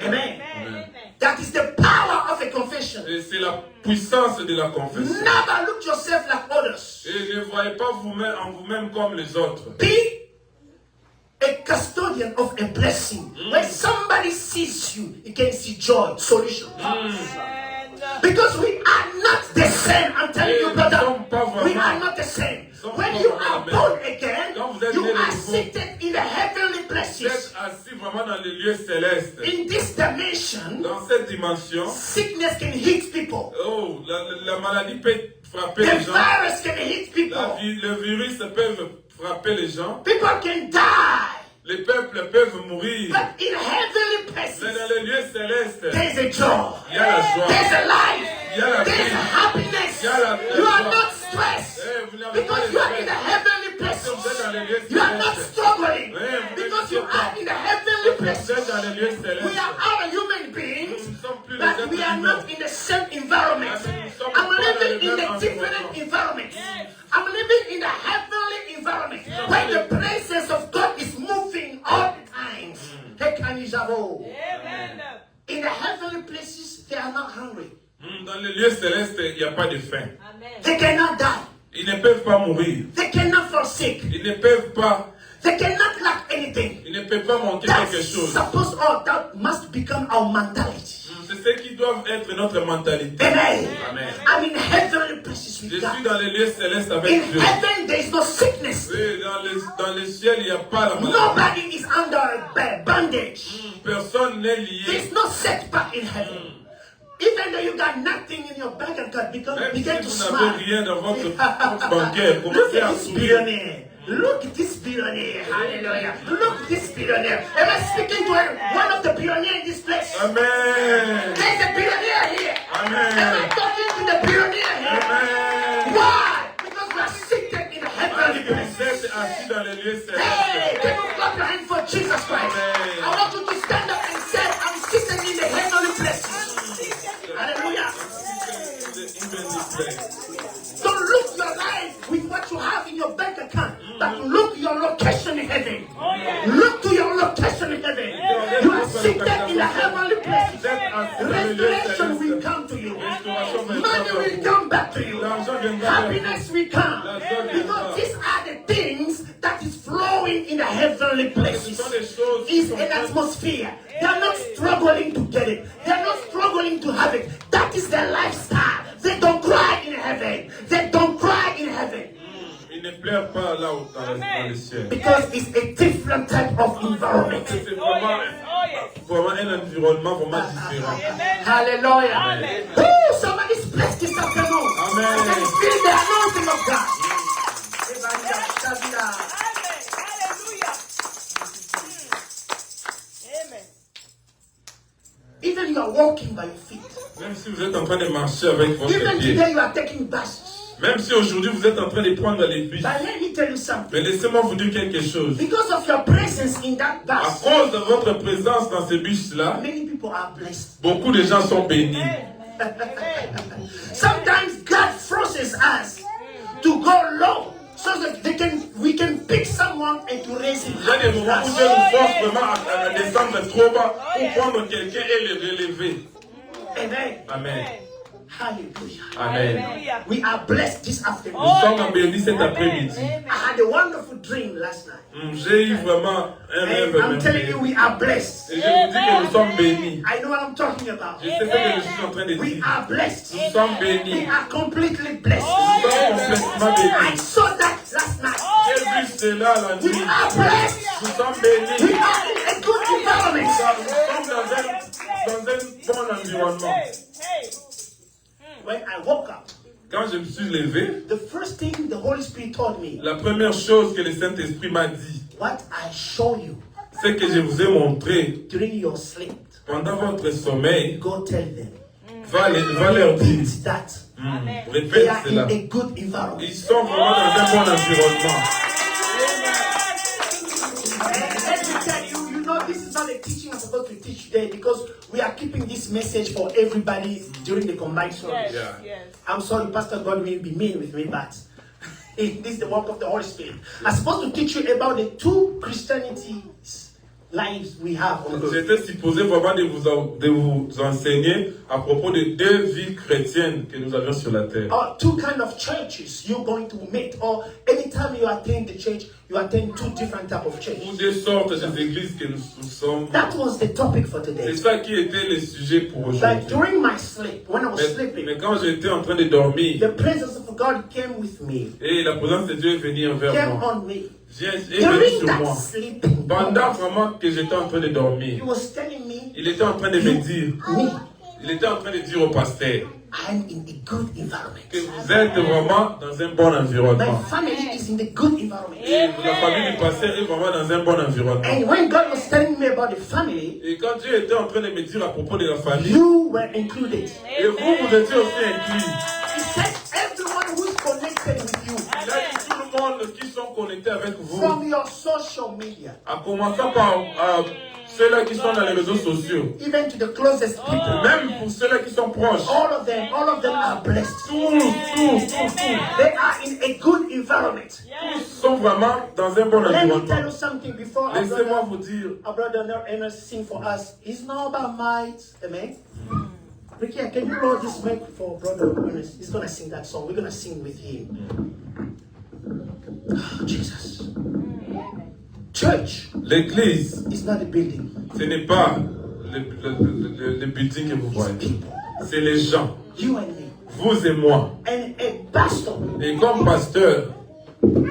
[SPEAKER 2] Amen.
[SPEAKER 1] Amen.
[SPEAKER 2] That is the power of a confession.
[SPEAKER 1] Et c'est la puissance de la confession.
[SPEAKER 2] Never look yourself like others.
[SPEAKER 1] Et ne voyez pas vous-même en vous-même comme les autres.
[SPEAKER 2] Be a custodian of a blessing. When somebody sees you, you can see joy, solution. Because we are not the same. I'm telling you, brother. We are not the same. When you are born again, you are seated in the heavenly
[SPEAKER 1] Vous êtes
[SPEAKER 2] places.
[SPEAKER 1] assis vraiment dans les lieux célestes.
[SPEAKER 2] In this dimension,
[SPEAKER 1] Dans cette dimension,
[SPEAKER 2] sickness can hit people.
[SPEAKER 1] oh, la maladie peut frapper
[SPEAKER 2] The
[SPEAKER 1] les gens.
[SPEAKER 2] virus can hit people.
[SPEAKER 1] Le virus peut frapper les gens.
[SPEAKER 2] People can die.
[SPEAKER 1] Les peuples peuvent mourir.
[SPEAKER 2] But in heavenly
[SPEAKER 1] Mais
[SPEAKER 2] places,
[SPEAKER 1] dans les lieux célestes,
[SPEAKER 2] there's a joy.
[SPEAKER 1] il y a la joie.
[SPEAKER 2] There's a life.
[SPEAKER 1] Il y a la
[SPEAKER 2] There's
[SPEAKER 1] vie.
[SPEAKER 2] a happiness.
[SPEAKER 1] Il y a la
[SPEAKER 2] You are
[SPEAKER 1] joie.
[SPEAKER 2] not stressed
[SPEAKER 1] Vous n'avez pas
[SPEAKER 2] because
[SPEAKER 1] de
[SPEAKER 2] you are in the
[SPEAKER 1] stress.
[SPEAKER 2] heavenly
[SPEAKER 1] Parce que vous êtes
[SPEAKER 2] places.
[SPEAKER 1] dans les lieux
[SPEAKER 2] You are not
[SPEAKER 1] célestes.
[SPEAKER 2] struggling
[SPEAKER 1] Vous
[SPEAKER 2] because you
[SPEAKER 1] n'êtes
[SPEAKER 2] are in the heavenly
[SPEAKER 1] Vous êtes
[SPEAKER 2] places.
[SPEAKER 1] dans les lieux célestes.
[SPEAKER 2] We are other human beings,
[SPEAKER 1] Nous ne sommes plus les
[SPEAKER 2] but
[SPEAKER 1] êtres
[SPEAKER 2] we are
[SPEAKER 1] humains.
[SPEAKER 2] not in the same environment. I'm living in a different environment. I'm living in the heavenly environment where the presence of God is moving all the time. In the heavenly places, they are not hungry.
[SPEAKER 1] Dans les lieux célestes, il n'y a pas de faim.
[SPEAKER 2] They cannot die.
[SPEAKER 1] Ils ne peuvent pas mourir.
[SPEAKER 2] They cannot forsake.
[SPEAKER 1] Ils ne peuvent pas.
[SPEAKER 2] They cannot lack anything.
[SPEAKER 1] Ils ne peuvent pas manquer
[SPEAKER 2] That's
[SPEAKER 1] quelque chose.
[SPEAKER 2] supposed, or that must become our mentality.
[SPEAKER 1] C'est ce qui doit être notre mentalité.
[SPEAKER 2] Amen.
[SPEAKER 1] Amen.
[SPEAKER 2] I'm in heavenly places
[SPEAKER 1] Je
[SPEAKER 2] with
[SPEAKER 1] suis
[SPEAKER 2] God.
[SPEAKER 1] dans les lieux célestes
[SPEAKER 2] In
[SPEAKER 1] avec Dieu.
[SPEAKER 2] heaven, there is no sickness.
[SPEAKER 1] Oui, dans les ciels, il n'y a pas la maladie.
[SPEAKER 2] Nobody is under bondage.
[SPEAKER 1] Personne n'est lié.
[SPEAKER 2] There's no setback in heaven. Even though you got nothing in your bank account,
[SPEAKER 1] Même
[SPEAKER 2] begin to
[SPEAKER 1] si vous n'avez
[SPEAKER 2] smile.
[SPEAKER 1] rien dans votre compte bancaire,
[SPEAKER 2] Look
[SPEAKER 1] commencez
[SPEAKER 2] at
[SPEAKER 1] à
[SPEAKER 2] this
[SPEAKER 1] sourire.
[SPEAKER 2] billionaire. Look at this billionaire. Hallelujah. Look at this billionaire. Am I speaking to one of the billionaires in this place?
[SPEAKER 1] Amen.
[SPEAKER 2] There's a billionaire here.
[SPEAKER 1] Amen.
[SPEAKER 2] Am I talking to the billionaire here?
[SPEAKER 1] Amen.
[SPEAKER 2] Why? Because we are seated in the
[SPEAKER 1] Parce
[SPEAKER 2] heavenly
[SPEAKER 1] que vous
[SPEAKER 2] place.
[SPEAKER 1] êtes assis dans les lieux
[SPEAKER 2] Hey,
[SPEAKER 1] célestes.
[SPEAKER 2] can you clap your hands for Jesus Christ?
[SPEAKER 1] Amen.
[SPEAKER 2] I want you to stand up and say, I'm seated in the heavenly places. Hallelujah. Don't look your life with what you have in your bank account, but look your location in heaven. Look to your location in heaven. You are seated in the heavenly places. Restoration will come to you. Money will come back to you. Happiness will come. Because these are the things that is flowing in the heavenly places. It's an atmosphere. They are not struggling to get it. They are not struggling to have it. That is their lifestyle. They don't cry in heaven. They don't cry in heaven.
[SPEAKER 1] Il ne pleure pas là haut dans le ciel.
[SPEAKER 2] Because it's a different type of environment.
[SPEAKER 1] C'est vraiment un environnement vraiment différent.
[SPEAKER 2] Hallelujah. Ooh, somebody's blessed this afternoon.
[SPEAKER 1] Amen.
[SPEAKER 2] I can feel the anointing of God. Even you are walking by your feet.
[SPEAKER 1] Même si vous êtes en train de marcher avec votre
[SPEAKER 2] Even
[SPEAKER 1] pied.
[SPEAKER 2] today you are taking buses.
[SPEAKER 1] Même si aujourd'hui vous êtes en train de prendre les bus.
[SPEAKER 2] But let me tell you something.
[SPEAKER 1] Mais laissez-moi vous dire quelque chose.
[SPEAKER 2] Because of your presence in that
[SPEAKER 1] À
[SPEAKER 2] bus,
[SPEAKER 1] cause de votre présence dans ces bus-là,
[SPEAKER 2] many people are blessed.
[SPEAKER 1] beaucoup de gens sont bénis.
[SPEAKER 2] Sometimes God forces us to go low so that we can pick someone and to raise him.
[SPEAKER 1] Il y a des moments où Dieu nous force vraiment à descendre trop bas pour prendre quelqu'un et le relever.
[SPEAKER 2] Amen.
[SPEAKER 1] Amen.
[SPEAKER 2] Hallelujah.
[SPEAKER 1] Amen.
[SPEAKER 2] We are blessed this afternoon.
[SPEAKER 1] Nous sommes bénis cet après-midi.
[SPEAKER 2] I had a wonderful dream last night.
[SPEAKER 1] J'ai eu vraiment un rêve.
[SPEAKER 2] And I'm telling you, we are blessed.
[SPEAKER 1] Et je vous dis que nous sommes bénis.
[SPEAKER 2] I know what I'm talking about.
[SPEAKER 1] Je sais ce que je suis en train de
[SPEAKER 2] We
[SPEAKER 1] dire.
[SPEAKER 2] are blessed.
[SPEAKER 1] Nous sommes
[SPEAKER 2] We
[SPEAKER 1] bénis.
[SPEAKER 2] are completely blessed.
[SPEAKER 1] Nous sommes complètement
[SPEAKER 2] I
[SPEAKER 1] bénis.
[SPEAKER 2] saw that last night.
[SPEAKER 1] J'ai vu cela la
[SPEAKER 2] We
[SPEAKER 1] nuit.
[SPEAKER 2] are blessed.
[SPEAKER 1] Nous sommes
[SPEAKER 2] We
[SPEAKER 1] bénis.
[SPEAKER 2] are in a good environment.
[SPEAKER 1] Nous sommes dans un bon environnement.
[SPEAKER 2] When I woke up,
[SPEAKER 1] Quand je me suis levé,
[SPEAKER 2] the first thing the Holy Spirit told me,
[SPEAKER 1] la première chose que le Saint-Esprit m'a dit,
[SPEAKER 2] what I show you
[SPEAKER 1] c'est que je vous ai montré
[SPEAKER 2] during your sleep,
[SPEAKER 1] pendant votre sommeil,
[SPEAKER 2] go tell them.
[SPEAKER 1] va leur dire,
[SPEAKER 2] Repeat that. They
[SPEAKER 1] répète
[SPEAKER 2] are in
[SPEAKER 1] cela.
[SPEAKER 2] a good environment.
[SPEAKER 1] Ils sont vraiment dans un bon environnement.
[SPEAKER 2] And let me tell you, you know, this is not a teaching I'm supposed to teach today because we are keeping this message for everybody during the combined service.
[SPEAKER 1] Yeah.
[SPEAKER 2] I'm sorry, Pastor God will be mean with me, but this is the work of the Holy Spirit. I'm supposed to teach you about the two Christianities lives we have on earth.
[SPEAKER 1] J'étais supposé vraiment de vous enseigner à propos de deux vies chrétiennes que nous avions sur la terre.
[SPEAKER 2] Or two kind of churches you're going to meet, or anytime you attend the church, you attend two different type of
[SPEAKER 1] Ou
[SPEAKER 2] churches.
[SPEAKER 1] deux sortes d'églises que nous sommes.
[SPEAKER 2] That was the topic for
[SPEAKER 1] C'est
[SPEAKER 2] today.
[SPEAKER 1] ça qui était le sujet pour
[SPEAKER 2] But
[SPEAKER 1] aujourd'hui.
[SPEAKER 2] during my sleep, when I was
[SPEAKER 1] Mais
[SPEAKER 2] sleeping,
[SPEAKER 1] quand j'étais en train de dormir,
[SPEAKER 2] the presence of God came with me,
[SPEAKER 1] et la présence de Dieu est venue envers
[SPEAKER 2] came
[SPEAKER 1] moi,
[SPEAKER 2] on me.
[SPEAKER 1] est venue
[SPEAKER 2] During
[SPEAKER 1] sur
[SPEAKER 2] that
[SPEAKER 1] moi.
[SPEAKER 2] sleeping,
[SPEAKER 1] Pendant vraiment que j'étais en train de
[SPEAKER 2] he
[SPEAKER 1] dormir,
[SPEAKER 2] was telling me,
[SPEAKER 1] il était en train de me dire,
[SPEAKER 2] me,
[SPEAKER 1] il était en train de dire au pasteur
[SPEAKER 2] I'm in a good environment.
[SPEAKER 1] que vous êtes vraiment dans un bon
[SPEAKER 2] My
[SPEAKER 1] environnement.
[SPEAKER 2] family is in the good environment.
[SPEAKER 1] Et la famille du pasteur est vraiment dans un bon environnement.
[SPEAKER 2] And when God was telling me about the family,
[SPEAKER 1] Et quand Dieu était en train de me dire à propos de la famille,
[SPEAKER 2] you were included.
[SPEAKER 1] et vous étiez aussi inclus.
[SPEAKER 2] He said, everyone who is connected with you,
[SPEAKER 1] Il a dit tout le monde qui sont connectés avec vous,
[SPEAKER 2] from your social media,
[SPEAKER 1] à commencer par ceux-là qui sont dans les réseaux sociaux,
[SPEAKER 2] even to the closest people,
[SPEAKER 1] même pour ceux-là qui sont proches.
[SPEAKER 2] all of them are blessed.
[SPEAKER 1] Tous
[SPEAKER 2] They are in a good environment.
[SPEAKER 1] sont vraiment dans un bon
[SPEAKER 2] Let me tell you
[SPEAKER 1] environnement.
[SPEAKER 2] something before
[SPEAKER 1] Laissez-moi vous dire,
[SPEAKER 2] our brother Ernest sing for us. It's not about might. Amen. Ricky, can you roll this mic for brother Ernest? He's gonna sing that song. We're gonna sing with him. Oh, Jesus. Church
[SPEAKER 1] l'église,
[SPEAKER 2] is not a building.
[SPEAKER 1] ce n'est pas le building que vous
[SPEAKER 2] It's
[SPEAKER 1] voyez,
[SPEAKER 2] people.
[SPEAKER 1] c'est les gens,
[SPEAKER 2] You and me.
[SPEAKER 1] vous et moi.
[SPEAKER 2] And a pastor,
[SPEAKER 1] Et comme pasteur,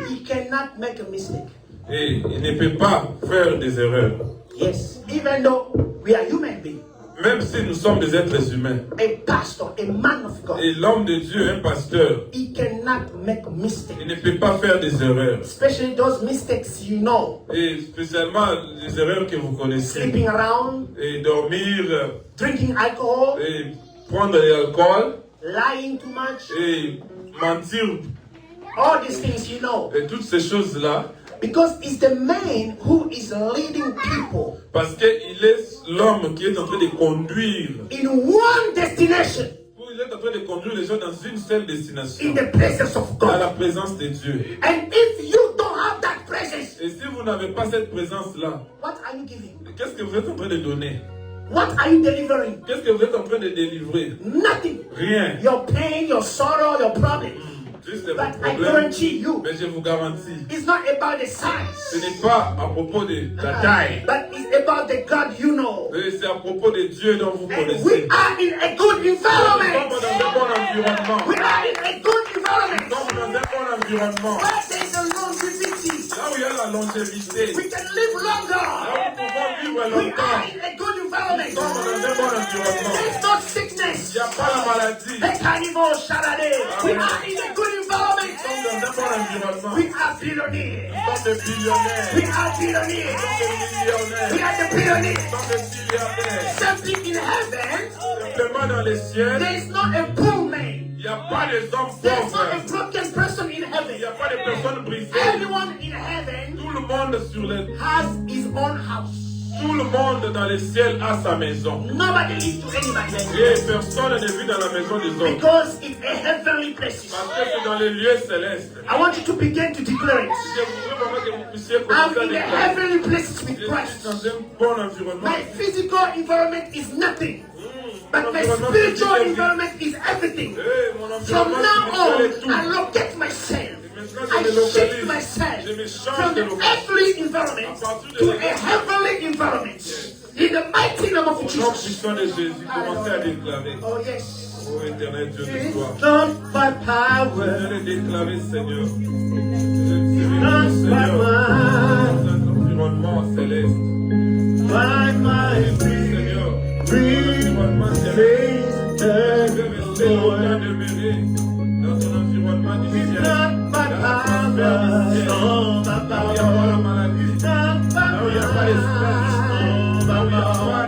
[SPEAKER 2] he cannot make a mistake.
[SPEAKER 1] et il ne peut pas faire des erreurs.
[SPEAKER 2] Yes. Even though we are human beings.
[SPEAKER 1] Même si nous sommes des êtres humains.
[SPEAKER 2] A pastor, a man of God,
[SPEAKER 1] Et l'homme de Dieu, un pasteur,
[SPEAKER 2] he cannot make a mistake.
[SPEAKER 1] il ne peut pas faire des erreurs.
[SPEAKER 2] Especially those mistakes you know.
[SPEAKER 1] Et spécialement les erreurs que vous connaissez.
[SPEAKER 2] Sleeping around,
[SPEAKER 1] Et dormir,
[SPEAKER 2] drinking alcohol,
[SPEAKER 1] et prendre de l'alcool,
[SPEAKER 2] lying too much,
[SPEAKER 1] et mentir,
[SPEAKER 2] all these things you know.
[SPEAKER 1] et toutes ces choses-là.
[SPEAKER 2] Because it's the man who is leading people
[SPEAKER 1] Parce qu'il est l'homme qui est en train de conduire.
[SPEAKER 2] in one destination,
[SPEAKER 1] Il est en train de conduire les gens dans une seule destination.
[SPEAKER 2] in the presence of
[SPEAKER 1] À la
[SPEAKER 2] God.
[SPEAKER 1] présence de Dieu.
[SPEAKER 2] And if you don't have that presence,
[SPEAKER 1] Et si vous n'avez pas cette présence-là,
[SPEAKER 2] what are you giving?
[SPEAKER 1] qu'est-ce que vous êtes en train de donner?
[SPEAKER 2] What are you delivering?
[SPEAKER 1] Qu'est-ce que vous êtes en train de délivrer?
[SPEAKER 2] Nothing.
[SPEAKER 1] Rien.
[SPEAKER 2] Your pain, your sorrow, your problems.
[SPEAKER 1] Juste des
[SPEAKER 2] But I
[SPEAKER 1] problèmes.
[SPEAKER 2] guarantee you,
[SPEAKER 1] Mais je vous garantis,
[SPEAKER 2] it's not about the
[SPEAKER 1] ce
[SPEAKER 2] size,
[SPEAKER 1] n'est pas à propos de la taille.
[SPEAKER 2] but it's about the God you know.
[SPEAKER 1] Mais c'est à propos de Dieu dont vous
[SPEAKER 2] And
[SPEAKER 1] connaissez.
[SPEAKER 2] we are in a good
[SPEAKER 1] Nous sommes
[SPEAKER 2] environment.
[SPEAKER 1] dans un bon environnement.
[SPEAKER 2] We are in a good
[SPEAKER 1] Nous
[SPEAKER 2] environment.
[SPEAKER 1] sommes dans un bon environnement.
[SPEAKER 2] Where there is a longevity.
[SPEAKER 1] Là où il y a la longévité.
[SPEAKER 2] We can live
[SPEAKER 1] Là
[SPEAKER 2] longer.
[SPEAKER 1] où nous pouvons vivre
[SPEAKER 2] We
[SPEAKER 1] longtemps.
[SPEAKER 2] are in a good
[SPEAKER 1] Nous
[SPEAKER 2] environment.
[SPEAKER 1] sommes dans un bon environnement.
[SPEAKER 2] There's no
[SPEAKER 1] Il
[SPEAKER 2] sickness.
[SPEAKER 1] n'y a pas la maladie.
[SPEAKER 2] Hey, Carnival Sharade. We are in a good
[SPEAKER 1] Nous sommes
[SPEAKER 2] environment.
[SPEAKER 1] dans un bon environnement.
[SPEAKER 2] We are billionaires.
[SPEAKER 1] Nous sommes des billionnaires.
[SPEAKER 2] We are billionaires.
[SPEAKER 1] Nous sommes des millionnaires.
[SPEAKER 2] We are the billionaires.
[SPEAKER 1] Nous sommes des milliardaires.
[SPEAKER 2] Something in heaven
[SPEAKER 1] Simplement pas dans les ciels,
[SPEAKER 2] There is not a poor man.
[SPEAKER 1] il n'y a pas des hommes
[SPEAKER 2] There is not a
[SPEAKER 1] pauvres.
[SPEAKER 2] broken person in
[SPEAKER 1] Il
[SPEAKER 2] heaven.
[SPEAKER 1] n'y a pas de personnes brisées.
[SPEAKER 2] Everyone in heaven
[SPEAKER 1] Tout le monde sur les...
[SPEAKER 2] has his own house.
[SPEAKER 1] Tout le monde dans les ciels a sa maison.
[SPEAKER 2] Nobody lives to anybody else.
[SPEAKER 1] Et personne ne vit dans la maison des hommes.
[SPEAKER 2] Because it's a heavenly place.
[SPEAKER 1] Parce que c'est dans les lieux célestes.
[SPEAKER 2] I want you to begin to declare it.
[SPEAKER 1] Je voudrais vraiment que vous puissiez
[SPEAKER 2] I'm
[SPEAKER 1] commencer à
[SPEAKER 2] in the
[SPEAKER 1] déclarer.
[SPEAKER 2] heavenly places
[SPEAKER 1] Je
[SPEAKER 2] with
[SPEAKER 1] suis
[SPEAKER 2] Christ.
[SPEAKER 1] dans un bon environnement.
[SPEAKER 2] My physical environment is nothing. But
[SPEAKER 1] Mon
[SPEAKER 2] my
[SPEAKER 1] environnement
[SPEAKER 2] spiritual
[SPEAKER 1] physique est
[SPEAKER 2] environment is everything.
[SPEAKER 1] Eh, mon
[SPEAKER 2] From
[SPEAKER 1] environnement
[SPEAKER 2] now
[SPEAKER 1] spirituel est
[SPEAKER 2] on,
[SPEAKER 1] tout.
[SPEAKER 2] I locate myself.
[SPEAKER 1] Maintenant,
[SPEAKER 2] I
[SPEAKER 1] je me
[SPEAKER 2] shift
[SPEAKER 1] localise.
[SPEAKER 2] myself
[SPEAKER 1] Je me change
[SPEAKER 2] from
[SPEAKER 1] de
[SPEAKER 2] the
[SPEAKER 1] localisation.
[SPEAKER 2] earthly environment to a heavenly environment. In the mighty name of
[SPEAKER 1] Au nom
[SPEAKER 2] Jesus.
[SPEAKER 1] puissant de Jésus, commencez à déclarer.
[SPEAKER 2] Oh yes.
[SPEAKER 1] Ô éternel Dieu de
[SPEAKER 2] It's
[SPEAKER 1] gloire.
[SPEAKER 2] not by
[SPEAKER 1] Je
[SPEAKER 2] power,
[SPEAKER 1] vais déclarer, Seigneur. Je
[SPEAKER 2] not
[SPEAKER 1] suis
[SPEAKER 2] by
[SPEAKER 1] Seigneur,
[SPEAKER 2] might,
[SPEAKER 1] dans un environnement céleste.
[SPEAKER 2] by my
[SPEAKER 1] Seigneur,
[SPEAKER 2] spirit,
[SPEAKER 1] dans un environnement céleste. Je vais rester longtemps demeurer dans ton environnement du
[SPEAKER 2] It's
[SPEAKER 1] ciel.
[SPEAKER 2] not by
[SPEAKER 1] Dans l'atmosphère du ciel.
[SPEAKER 2] power, not by
[SPEAKER 1] Là où il n'y a pas la
[SPEAKER 2] power,
[SPEAKER 1] maladie.
[SPEAKER 2] not
[SPEAKER 1] Là où il n'y a pas les stress. Là où il n'y a pas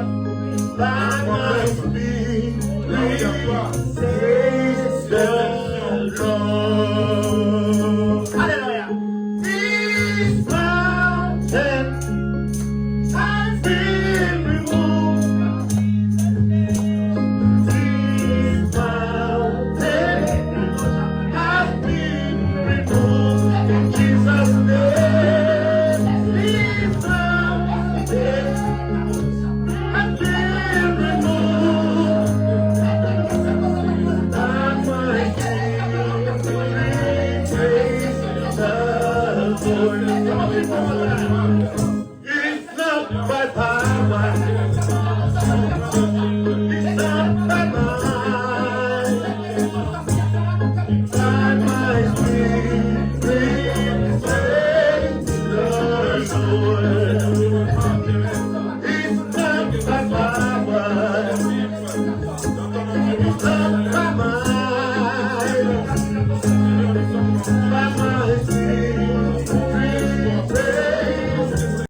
[SPEAKER 2] by my spirit,
[SPEAKER 1] là où il n'y a pas
[SPEAKER 2] says the Lord. Hallelujah. This mountain has been removed. This mountain has been removed in Jesus' name. This mountain has been removed. And my spirit praise the Lord.